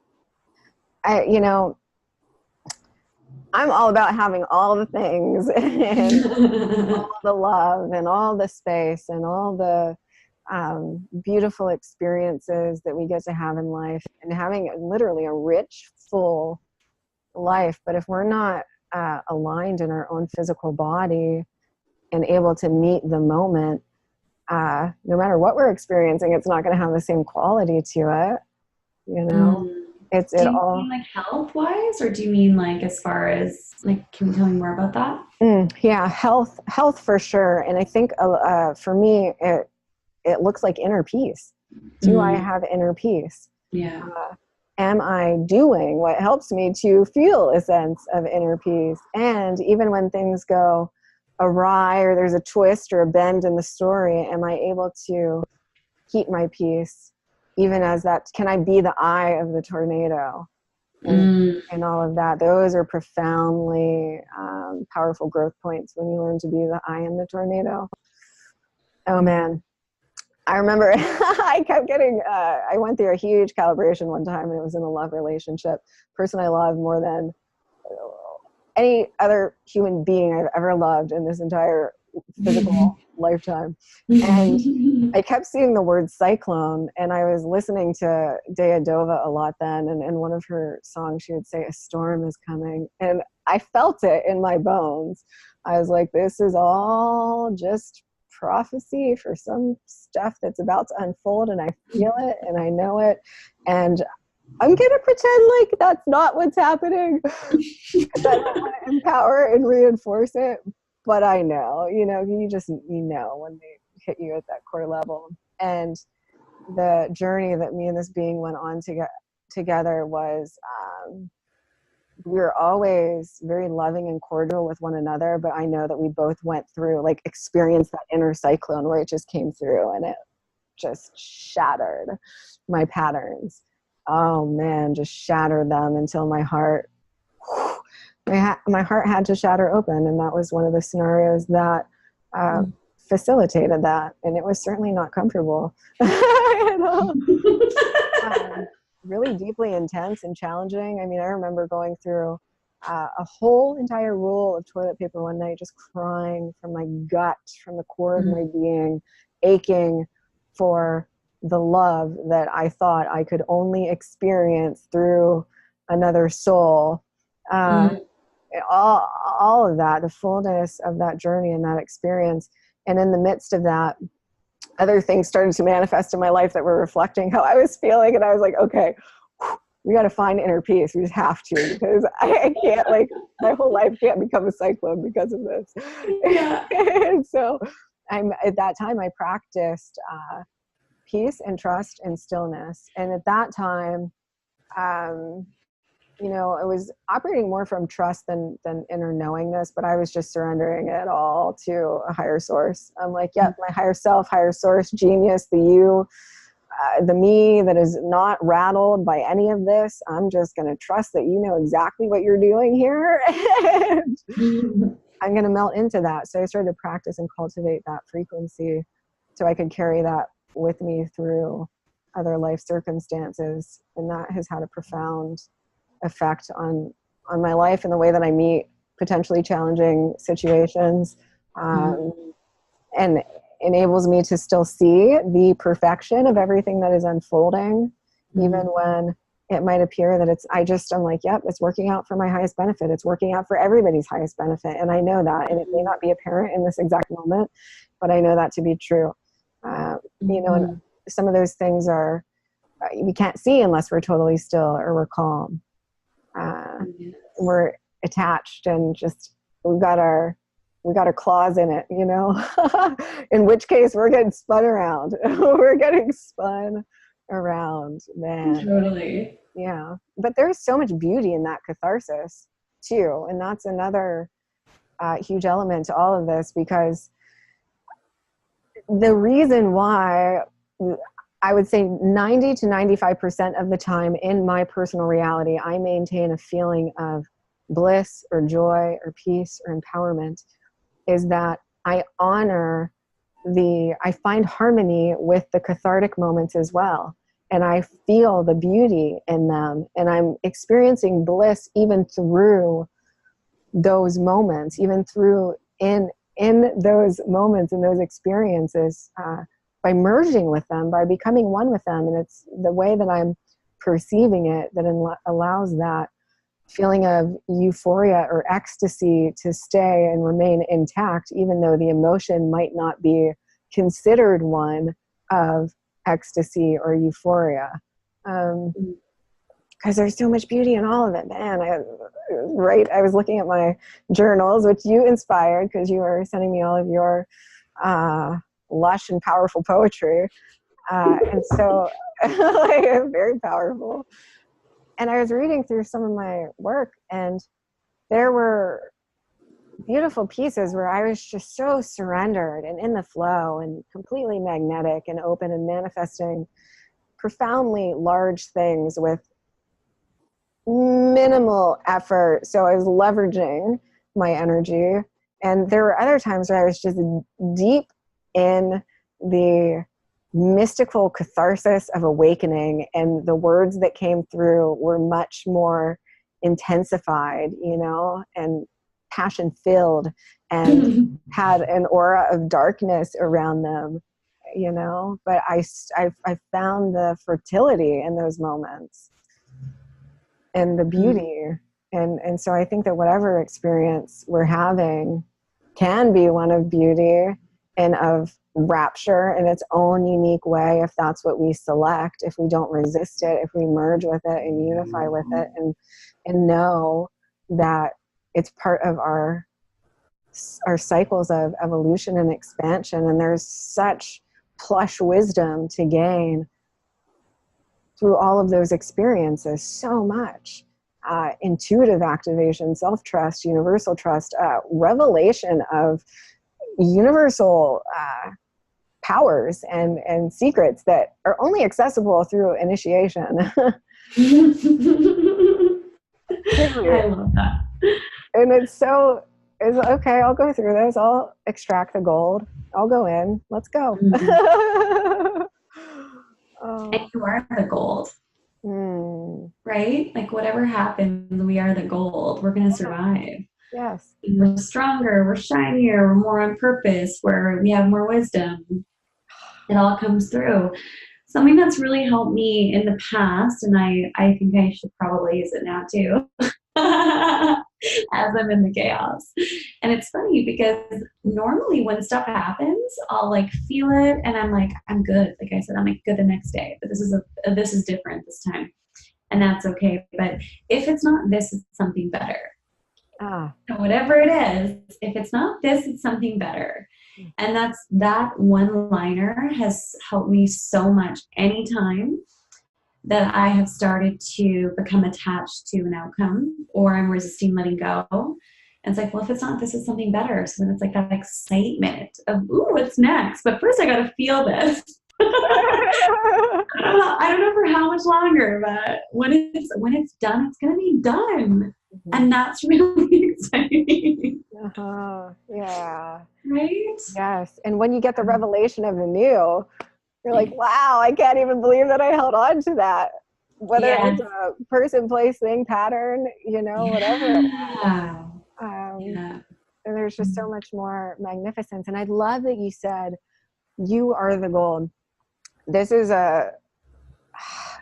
I'm all about having all the things and all the love and all the space and all the beautiful experiences that we get to have in life, and having literally a rich, full life. But if we're not aligned in our own physical body and able to meet the moment, no matter what we're experiencing, it's not going to have the same quality to it. Do you mean like health wise, or do you mean like as far as like, can you tell me more about that? Yeah, health for sure. And I think for me, it looks like inner peace. Do I have inner peace? Yeah. Am I doing what helps me to feel a sense of inner peace? And even when things go awry or there's a twist or a bend in the story, am I able to keep my peace? Even as that, can I be the eye of the tornado? And all of that. Those are profoundly powerful growth points when you learn to be the eye in the tornado. Oh, man. I remember I kept getting, I went through a huge calibration one time, and it was in a love relationship. Person I loved more than any other human being I've ever loved in this entire physical lifetime. And I kept seeing the word cyclone, and I was listening to Deidre a lot then, and in one of her songs she would say, a storm is coming, and I felt it in my bones. I was like, this is all just prophecy for some stuff that's about to unfold, and I feel it and I know it, and I'm gonna pretend like that's not what's happening. I don't want to empower and reinforce it, but I know, you know, you know when they hit you at that core level. And the journey that me and this being went on to get together was, we were always very loving and cordial with one another, but I know that we both went through, like, experienced that inner cyclone where it just came through and it just shattered my patterns. Oh man, just shattered them until my heart had to shatter open. And that was one of the scenarios that facilitated that. And it was certainly not comfortable. You know? Really deeply intense and challenging. I mean, I remember going through a whole entire roll of toilet paper one night, just crying from my gut, from the core of my being, aching for the love that I thought I could only experience through another soul. All of that, the fullness of that journey and that experience. And in the midst of that, other things started to manifest in my life that were reflecting how I was feeling. And I was like, okay, we got to find inner peace. We just have to, because I can't, like, my whole life can't become a cyclone because of this. Yeah. And so at that time I practiced peace and trust and stillness. And at that time, you know, I was operating more from trust than inner knowingness, but I was just surrendering it all to a higher source. I'm like, yep, my higher self, higher source, genius, the you, the me that is not rattled by any of this. I'm just going to trust that you know exactly what you're doing here. And I'm going to melt into that. So I started to practice and cultivate that frequency so I could carry that with me through other life circumstances. And that has had a profound effect on my life and the way that I meet potentially challenging situations, and enables me to still see the perfection of everything that is unfolding, even when it might appear that I'm like, yep, it's working out for my highest benefit. It's working out for everybody's highest benefit. And I know that, and it may not be apparent in this exact moment, but I know that to be true. You know, and some of those things are, we can't see unless we're totally still or we're calm. We're attached and just, we got our claws in it, you know, in which case we're getting spun around. We're getting spun around, man. Totally. Yeah. But there's so much beauty in that catharsis too. And that's another huge element to all of this, because the reason why I would say 90 to 95% of the time in my personal reality, I maintain a feeling of bliss or joy or peace or empowerment, is that I find harmony with the cathartic moments as well. And I feel the beauty in them. And I'm experiencing bliss even through those moments, even through in those moments and those experiences, by merging with them, by becoming one with them. And it's the way that I'm perceiving it that allows that feeling of euphoria or ecstasy to stay and remain intact, even though the emotion might not be considered one of ecstasy or euphoria. Because there's so much beauty in all of it, man. I was looking at my journals, which you inspired because you were sending me all of your lush and powerful poetry. And so like, very powerful. And I was reading through some of my work, and there were beautiful pieces where I was just so surrendered and in the flow and completely magnetic and open and manifesting profoundly large things with minimal effort. So I was leveraging my energy. And there were other times where I was just deep in the mystical catharsis of awakening, and the words that came through were much more intensified, and passion filled, and had an aura of darkness around them, but I found the fertility in those moments and the beauty. And so I think that whatever experience we're having can be one of beauty and of rapture in its own unique way, if that's what we select, if we don't resist it, if we merge with it and unify with it, and know that it's part of our cycles of evolution and expansion. And there's such plush wisdom to gain through all of those experiences, so much. Intuitive activation, self-trust, universal trust, revelation of universal powers and secrets that are only accessible through initiation. I love that. And it's okay, I'll go through this. I'll extract the gold. I'll go in. Let's go. And you are the gold. Right? Like whatever happens, we are the gold. We're going to survive. Yes. We're stronger, we're shinier, we're more on purpose, we have more wisdom. It all comes through. Something that's really helped me in the past, and I think I should probably use it now too, as I'm in the chaos. And it's funny because normally when stuff happens, I'll like feel it and I'm like, I'm good. Like I said, I'm like good the next day, but this is different this time. And that's okay. But if it's not this, it's something better. Whatever it is, if it's not this, it's something better. And that one-liner has helped me so much anytime that I have started to become attached to an outcome or I'm resisting letting go. And it's like, well, if it's not this, it's something better. So then it's like that excitement of, ooh, what's next? But first I got to feel this. I don't know for how much longer, but when it's done, it's going to be done. And that's really exciting. Yeah. Right? Yes. And when you get the revelation of the new, you're like, wow, I can't even believe that I held on to that. Whether it's a person, place, thing, pattern, whatever. And there's just so much more magnificence. And I love that you said, you are the gold. This is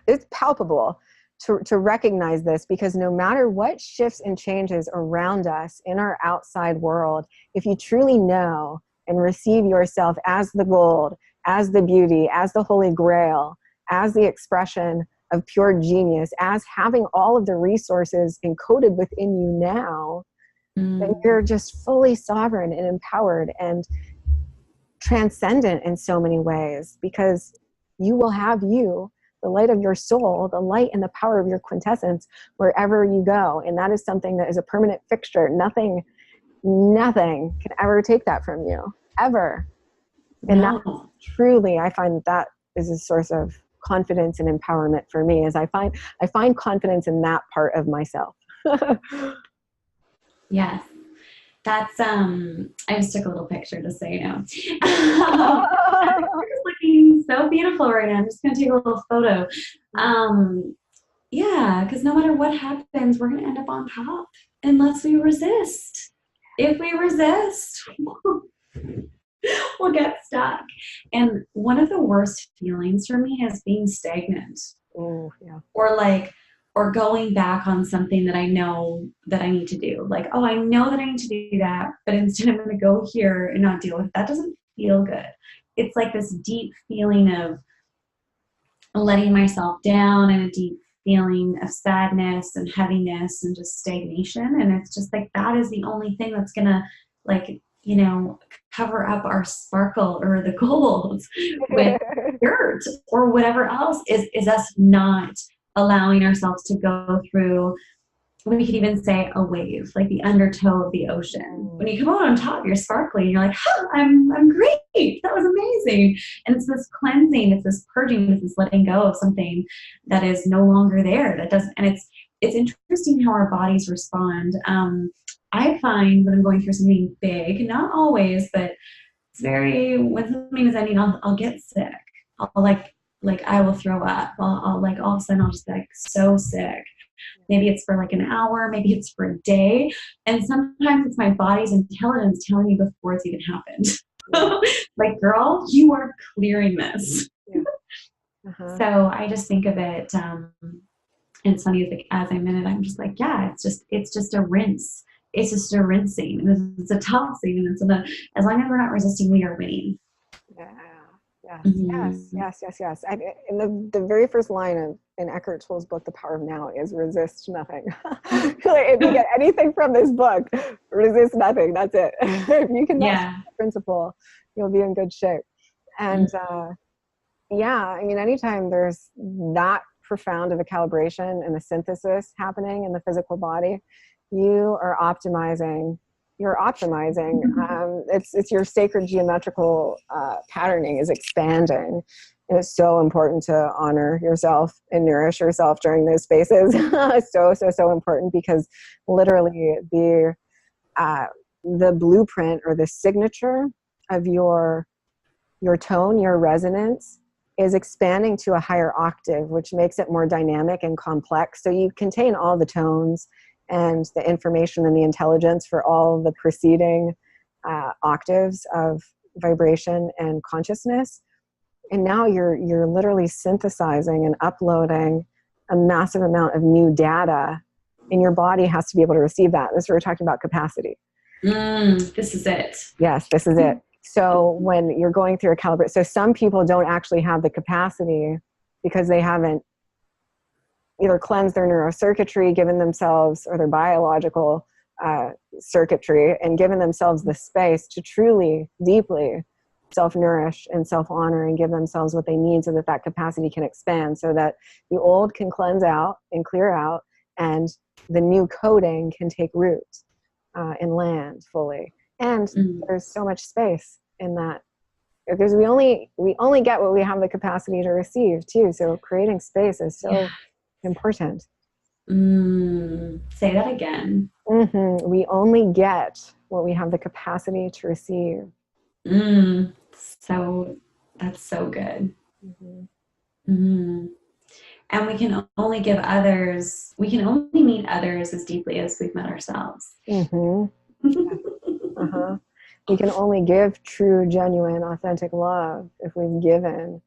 it's palpable to recognize this, because no matter what shifts and changes around us in our outside world, if you truly know and receive yourself as the gold, as the beauty, as the holy grail, as the expression of pure genius, as having all of the resources encoded within you now, then you're just fully sovereign and empowered and transcendent in so many ways, because you will have the light of your soul, the light and the power of your quintessence wherever you go. And that is something that is a permanent fixture. Nothing can ever take that from you, ever. And that truly, I find that is a source of confidence and empowerment for me, as I find confidence in that part of myself. Yes. That's, I just took a little picture just so you know. It's looking so beautiful right now. I'm just going to take a little photo. Because no matter what happens, we're going to end up on top unless we resist. If we resist, we'll get stuck. And one of the worst feelings for me is being stagnant. Oh, yeah. Or going back on something that I know that I need to do. Like, oh, I know that I need to do that, but instead I'm going to go here and not deal with it. That doesn't feel good. It's like this deep feeling of letting myself down and a deep feeling of sadness and heaviness and just stagnation. And it's just like, that is the only thing that's going to, like, cover up our sparkle or the gold with dirt or whatever else is us not allowing ourselves to go through, we could even say a wave, like the undertow of the ocean. When you come out on top, you're sparkly and you're like, I'm great. That was amazing. And it's this cleansing, it's this purging, it's this letting go of something that is no longer there. And it's interesting how our bodies respond. I find when I'm going through something big, not always, but it's when something is ending, I'll get sick. like I will throw up. I'll like all of a sudden I'll just be like so sick. Maybe it's for like an hour, maybe it's for a day. And sometimes it's my body's intelligence telling me before it's even happened. Yeah. Like, girl, you are clearing this. Yeah. Uh-huh. So I just think of it, and it's funny, like as I'm in it, I'm just like, yeah, it's just a rinse. It's just a rinsing. And it's a tossing. And as long as we're not resisting, we are winning. Yeah. Yes. Yes. Mm-hmm. Yes. Yes. Yes. In the very first line of in Eckhart Tolle's book, The Power of Now, is resist nothing. Like, if you get anything from this book, resist nothing. That's it. If you can master Yeah. that principle, you'll be in good shape. And yeah, I mean, anytime there's that profound of a calibration and a synthesis happening in the physical body, you are optimizing. You're optimizing. It's your sacred geometrical patterning is expanding. And it's so important to honor yourself and nourish yourself during those spaces. So important, because literally the blueprint or the signature of your tone, your resonance, is expanding to a higher octave, which makes it more dynamic and complex. So you contain all the tones and the information and the intelligence for all the preceding octaves of vibration and consciousness. And now you're literally synthesizing and uploading a massive amount of new data, and your body has to be able to receive that. This is where we're talking about capacity. This is it. Yes, this is it. So when you're going through a calibration, so some people don't actually have the capacity because they haven't either cleansed their neurocircuitry, given themselves, or their biological circuitry, and given themselves the space to truly, deeply self-nourish and self-honor and give themselves what they need so that that capacity can expand, so that the old can cleanse out and clear out, and the new coding can take root and land fully. And there's so much space in that, because we only get what we have the capacity to receive too. So creating space is so important. Say that again. We only get what we have the capacity to receive. So that's so good. And we can only give others, we can only meet others as deeply as we've met ourselves. We can only give true, genuine, authentic love if we've given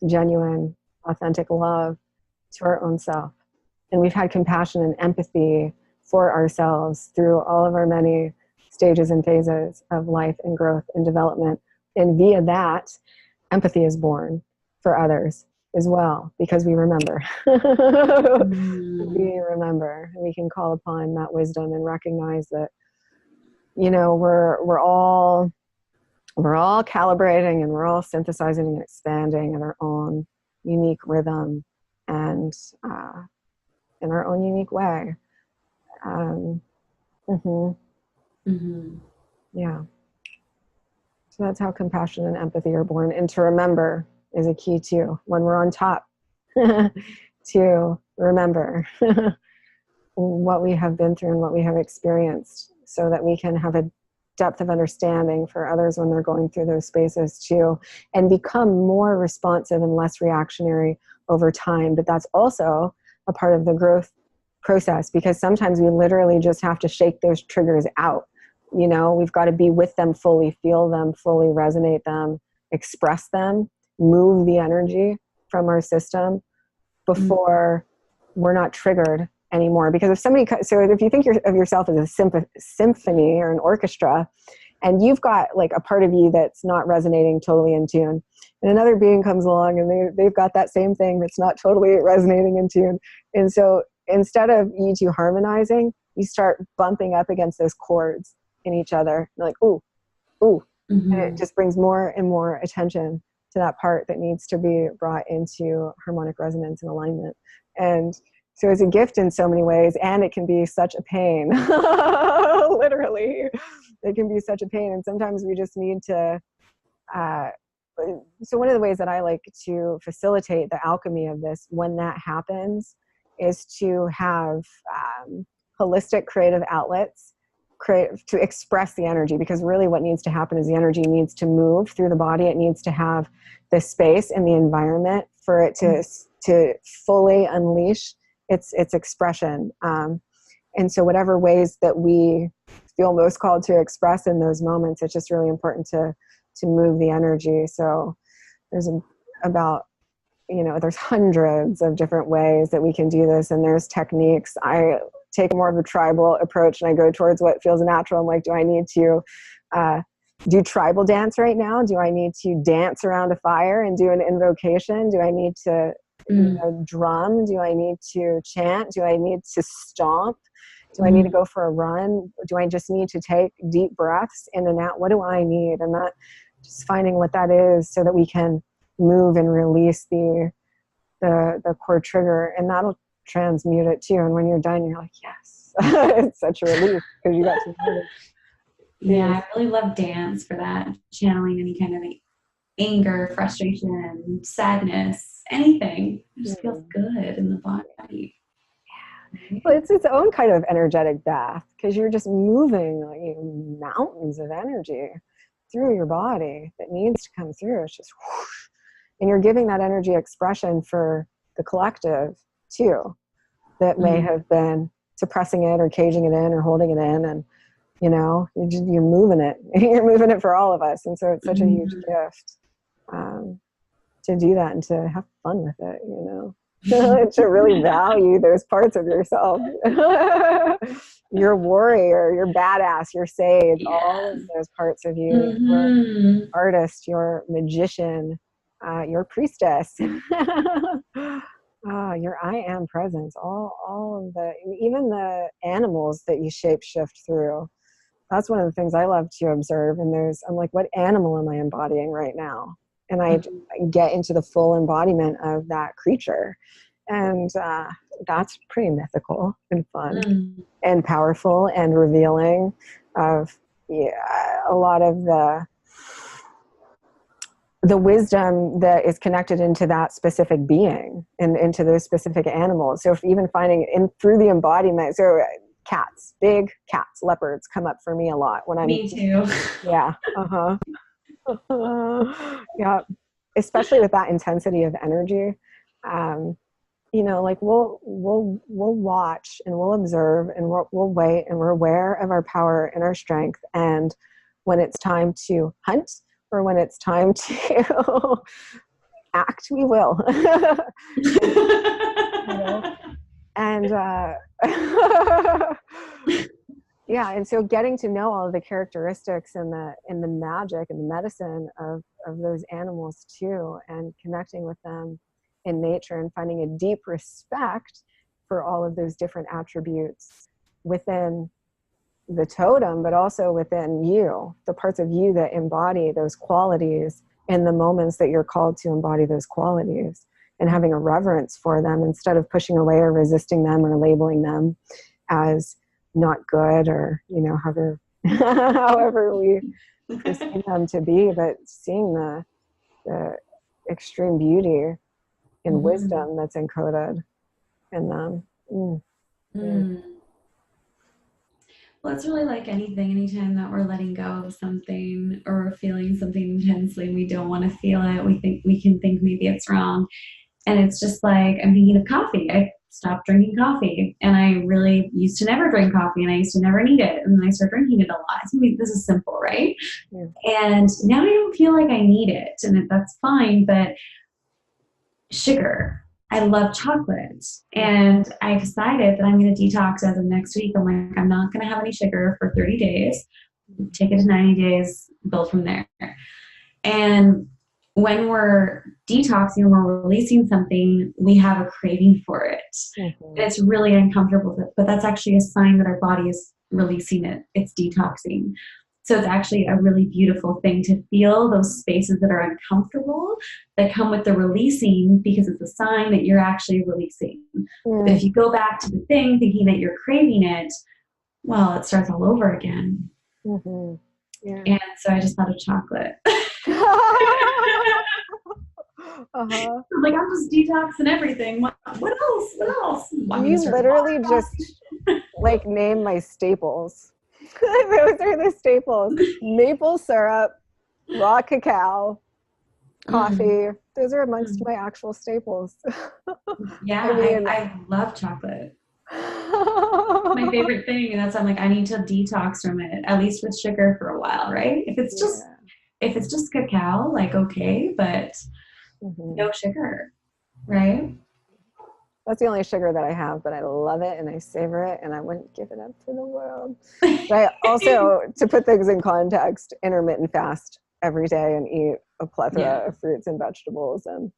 genuine, authentic love to our own self. And we've had compassion and empathy for ourselves through all of our many stages and phases of life and growth and development. And via that, empathy is born for others as well, because we remember. We remember. We can call upon that wisdom and recognize that, you know, we're all calibrating, and we're all synthesizing and expanding in our own unique rhythm and in our own unique way. Yeah. So that's how compassion and empathy are born. And to remember is a key too. When we're on top, to remember what we have been through and what we have experienced, so that we can have a depth of understanding for others when they're going through those spaces too, and become more responsive and less reactionary over time. But that's also a part of the growth process, because sometimes we literally just have to shake those triggers out. You know, we've got to be with them fully, feel them fully, resonate them, express them, move the energy from our system before we're not triggered anymore. Because if somebody, so if you think of yourself as a symphony or an orchestra, and you've got like a part of you that's not resonating totally in tune, and another being comes along and they've got that same thing that's not totally resonating in tune. And so instead of you two harmonizing, you start bumping up against those chords in each other. You're like, ooh, ooh. And it just brings more and more attention to that part that needs to be brought into harmonic resonance and alignment. And so it's a gift in so many ways, and it can be such a pain. Literally, it can be such a pain. And sometimes we just need to, so one of the ways that I like to facilitate the alchemy of this when that happens is to have holistic creative outlets to express the energy, because really what needs to happen is the energy needs to move through the body. It needs to have the space and the environment for it to fully unleash its expression. And so whatever ways that we feel most called to express in those moments, it's just really important to move the energy. So there's there's hundreds of different ways that we can do this, and there's techniques. I take more of a tribal approach, and I go towards what feels natural. I'm like, do I need to do tribal dance right now? Do I need to dance around a fire and do an invocation? Do I need to drum? Do I need to chant? Do I need to stomp? Do I need to go for a run? Do I just need to take deep breaths in and out? What do I need? And that, just finding what that is so that we can move and release the core trigger, and that'll transmute it too. And when you're done, you're like, yes. It's such a relief because you got to do it. Yeah, I really love dance for that, channeling any kind of anger, frustration, sadness, anything. It just feels good in the body. Well, it's its own kind of energetic bath, because you're just moving like mountains of energy through your body that needs to come through. It's just whoosh. And you're giving that energy expression for the collective too, that may have been suppressing it or caging it in or holding it in. And you're moving it. You're moving it for all of us. And so it's such a huge gift to do that and to have fun with it, to really value those parts of yourself. Your warrior, your badass, your sage, all of those parts of you, your artist, your magician, your priestess, your I am presence, all of even the animals that you shape shift through. That's one of the things I love to observe. And I'm like, what animal am I embodying right now? And I get into the full embodiment of that creature. And that's pretty mythical and fun and powerful and revealing of a lot of the wisdom that is connected into that specific being and into those specific animals. So if even finding through the embodiment, so cats, big cats, leopards come up for me a lot when I'm. Me too. Yeah. Yeah. Especially with that intensity of energy. Like we'll watch and we'll observe and we'll wait, and we're aware of our power and our strength. And when it's time to hunt or when it's time to act, we will. And yeah, and so getting to know all of the characteristics and the magic and the medicine of those animals too, and connecting with them in nature and finding a deep respect for all of those different attributes within the totem, but also within you, the parts of you that embody those qualities in the moments that you're called to embody those qualities, and having a reverence for them instead of pushing away or resisting them or labeling them as not good or, however we perceive them to be, but seeing the extreme beauty and wisdom that's encoded in them. Well, it's really like anything. Anytime that we're letting go of something or feeling something intensely and we don't want to feel it, we can think maybe it's wrong. And it's just like, I'm thinking of coffee. I stopped drinking coffee, and I really used to never drink coffee, and I used to never need it. And then I started drinking it a lot. So this is simple, right? Yeah. And now I don't feel like I need it, and that's fine. But sugar, I love chocolate, and I decided that I'm going to detox as of next week. I'm like, I'm not going to have any sugar for 30 days, take it to 90 days, build from there. And when we're detoxing, we're releasing something, we have a craving for it. And it's really uncomfortable, but that's actually a sign that our body is releasing it. It's detoxing. So it's actually a really beautiful thing to feel those spaces that are uncomfortable that come with the releasing, because it's a sign that you're actually releasing. But if you go back to the thing thinking that you're craving it, well, it starts all over again. Yeah. And so I just thought of chocolate. I'm like, I'm just detoxing everything. What else? You literally just like name my staples. Those are the staples. Maple syrup, raw cacao, coffee. Those are amongst my actual staples. Yeah, I love chocolate. My favorite thing, and that's I'm like, I need to detox from it, at least with sugar for a while, right? If it's just cacao, like okay, but no sugar, right? That's the only sugar that I have, but I love it and I savor it and I wouldn't give it up for the world. But I also, to put things in context, intermittent fast every day and eat a plethora of fruits and vegetables and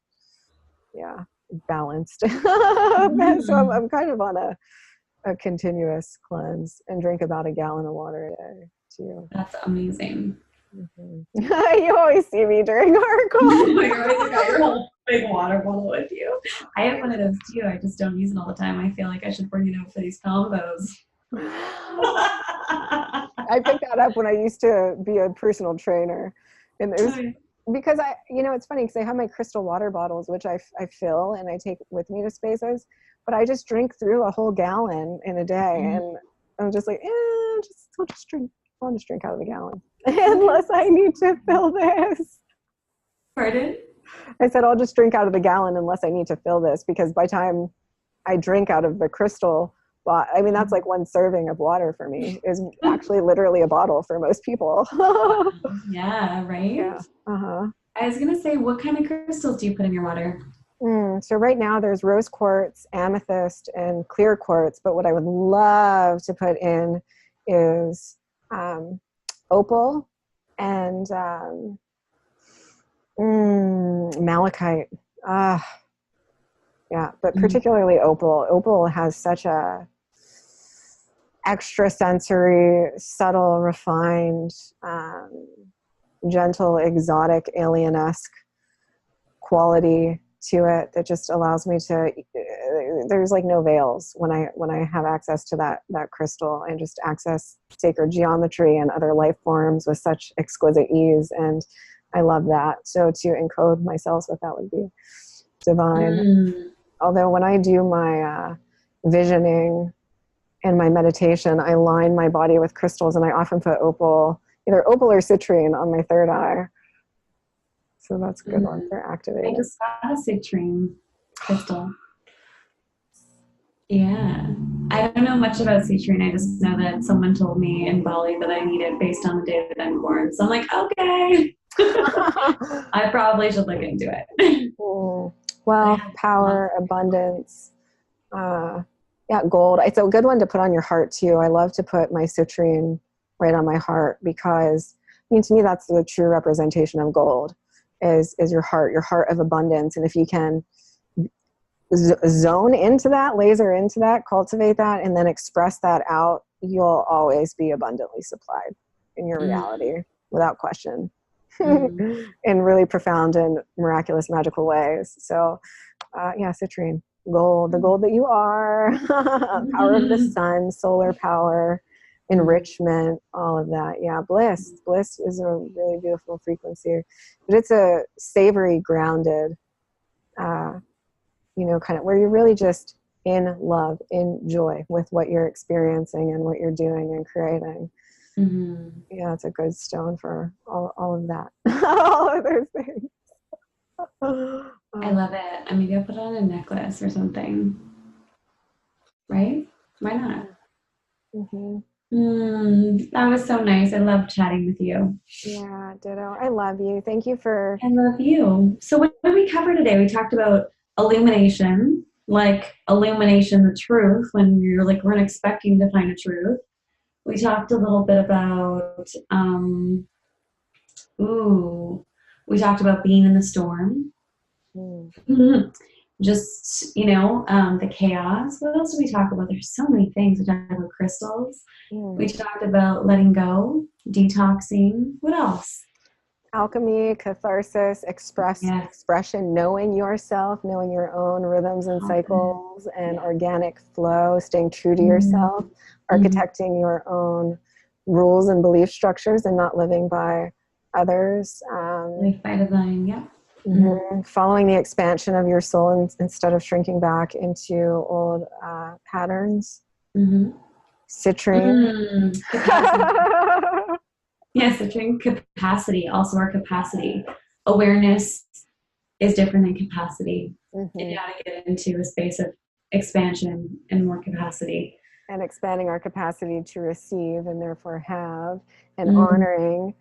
balanced. So I'm kind of on a continuous cleanse and drink about a gallon of water a day too. That's amazing. You always see me during our call. You always got your whole big water bottle with you. I have one of those too. I just don't use it all the time. I feel like I should bring it out for these combos. I picked that up when I used to be a personal trainer, and it was because it's funny because I have my crystal water bottles, which I fill and I take with me to spaces, but I just drink through a whole gallon in a day, and I'm just like, I'll just drink out of the gallon unless I need to fill this. Pardon? I said I'll just drink out of the gallon unless I need to fill this, because by the time I drink out of the crystal, I mean, that's like one serving of water for me is actually literally a bottle for most people. Yeah, right? Yeah. I was going to say, what kind of crystals do you put in your water? So right now there's rose quartz, amethyst, and clear quartz. But what I would love to put in is opal and malachite. Yeah, but particularly opal. Opal has such a extrasensory, subtle, refined, gentle, exotic, alien-esque quality to it that just allows me to, there's like no veils when I have access to that crystal and just access sacred geometry and other life forms with such exquisite ease. And I love that. So to encode myself with that would be divine. Although when I do my visioning and my meditation, I line my body with crystals, and I often put either opal or citrine on my third eye. So that's a good one for activating. I just got a citrine crystal. Yeah. I don't know much about citrine. I just know that someone told me in Bali that I need it based on the day that I'm born. So I'm like, okay. I probably should look into it. Well, power, abundance, gold. It's a good one to put on your heart too. I love to put my citrine right on my heart because, to me, that's the true representation of gold is your heart of abundance. And if you can zone into that, laser into that, cultivate that, and then express that out, you'll always be abundantly supplied in your reality without question. In really profound and miraculous, magical ways. So, citrine, gold, the gold that you are, power of the sun, solar power, enrichment, all of that. Yeah, bliss. Bliss is a really beautiful frequency, but it's a savory, grounded, kind of where you're really just in love, in joy with what you're experiencing and what you're doing and creating. Yeah, it's a good stone for all of that. All of those things. I love it. Maybe I'll put it on a necklace or something. Right? Why not? That was so nice. I love chatting with you. Yeah, ditto. I love you. Thank you for... I love you. So what did we cover today? We talked about illumination, like illumination, the truth, when you're like, weren't expecting to find a truth. We talked a little bit about, we talked about being in the storm. Just, the chaos. What else did we talk about? There's so many things. We talked about crystals. We talked about letting go, detoxing. What else? Alchemy, catharsis, expression, knowing yourself, knowing your own rhythms and cycles, and organic flow, staying true to yourself, architecting your own rules and belief structures and not living by others. Live by design, Following the expansion of your soul instead of shrinking back into old patterns. Citrine. Capacity. Yes, citrine capacity, also our capacity. Awareness is different than capacity. Mm-hmm. And how to get into a space of expansion and more capacity. And expanding our capacity to receive and therefore have, and honoring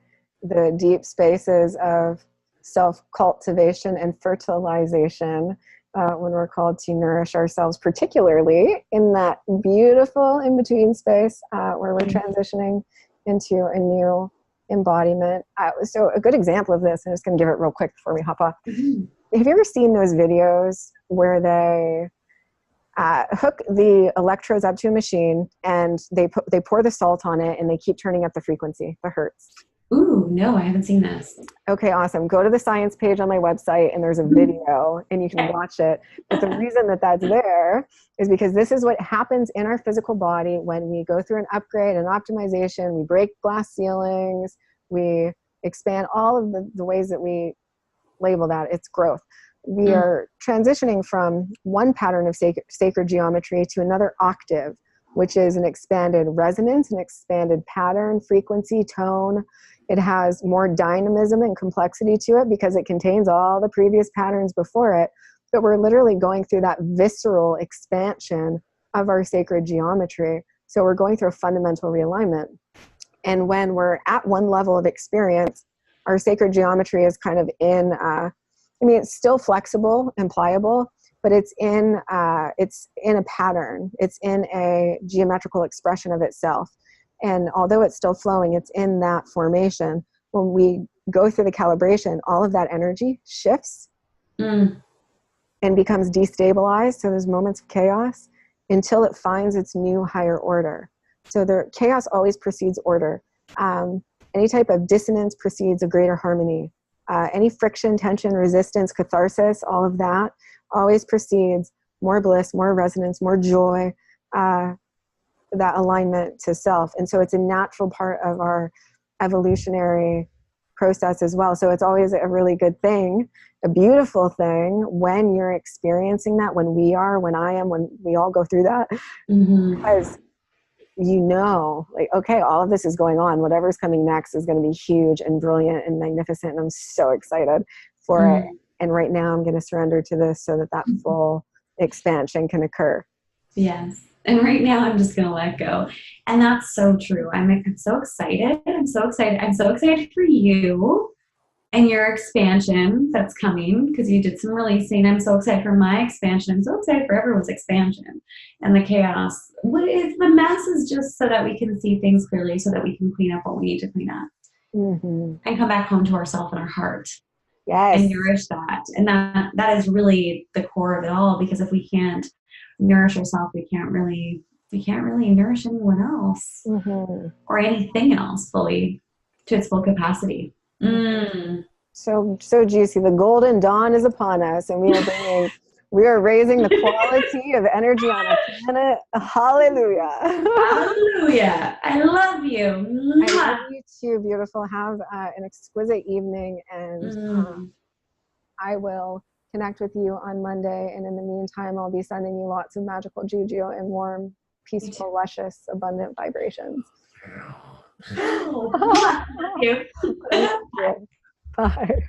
the deep spaces of self-cultivation and fertilization when we're called to nourish ourselves, particularly in that beautiful in-between space where we're transitioning into a new embodiment. So a good example of this, I'm just going to give it real quick before we hop off. Have you ever seen those videos where they hook the electrodes up to a machine and they pour the salt on it and they keep turning up the frequency, the hertz? Ooh, no, I haven't seen this. Okay, awesome. Go to the science page on my website and there's a video and you can watch it. But the reason that that's there is because this is what happens in our physical body when we go through an upgrade and optimization. We break glass ceilings. We expand all of the ways that we label that. It's growth. We are transitioning from one pattern of sacred geometry to another octave, which is an expanded resonance, an expanded pattern, frequency, tone. It has more dynamism and complexity to it because it contains all the previous patterns before it. But we're literally going through that visceral expansion of our sacred geometry. So we're going through a fundamental realignment. And when we're at one level of experience, our sacred geometry is kind of in, it's still flexible and pliable, but it's in a pattern. It's in a geometrical expression of itself. And although it's still flowing, it's in that formation. When we go through the calibration, all of that energy shifts and becomes destabilized. So there's moments of chaos until it finds its new higher order. So the chaos always precedes order. Any type of dissonance precedes a greater harmony. Any friction, tension, resistance, catharsis, all of that always precedes more bliss, more resonance, more joy, that alignment to self. And so it's a natural part of our evolutionary process as well. So it's always a really good thing, a beautiful thing when you're experiencing that, when I am, when we all go through that, because like, okay, all of this is going on. Whatever's coming next is going to be huge and brilliant and magnificent. And I'm so excited for it. And right now I'm going to surrender to this so that full expansion can occur. Yes. And right now I'm just going to let go. And that's so true. I'm so excited. I'm so excited for you and your expansion that's coming because you did some releasing. I'm so excited for my expansion. I'm so excited for everyone's expansion and the chaos. The mess is just so that we can see things clearly, so that we can clean up what we need to clean up and come back home to ourselves and our heart. Yes. And nourish that. And that is really the core of it all, because if we can't nourish ourselves, we can't really nourish anyone else or anything else fully to its full capacity. So juicy. The golden dawn is upon us, and we are raising the quality of energy on our planet. Hallelujah. Hallelujah. I love you. I love you too, beautiful. Have an exquisite evening, and I will connect with you on Monday. And in the meantime, I'll be sending you lots of magical juju and warm, peaceful, luscious, abundant vibrations. Oh, thank you. Bye.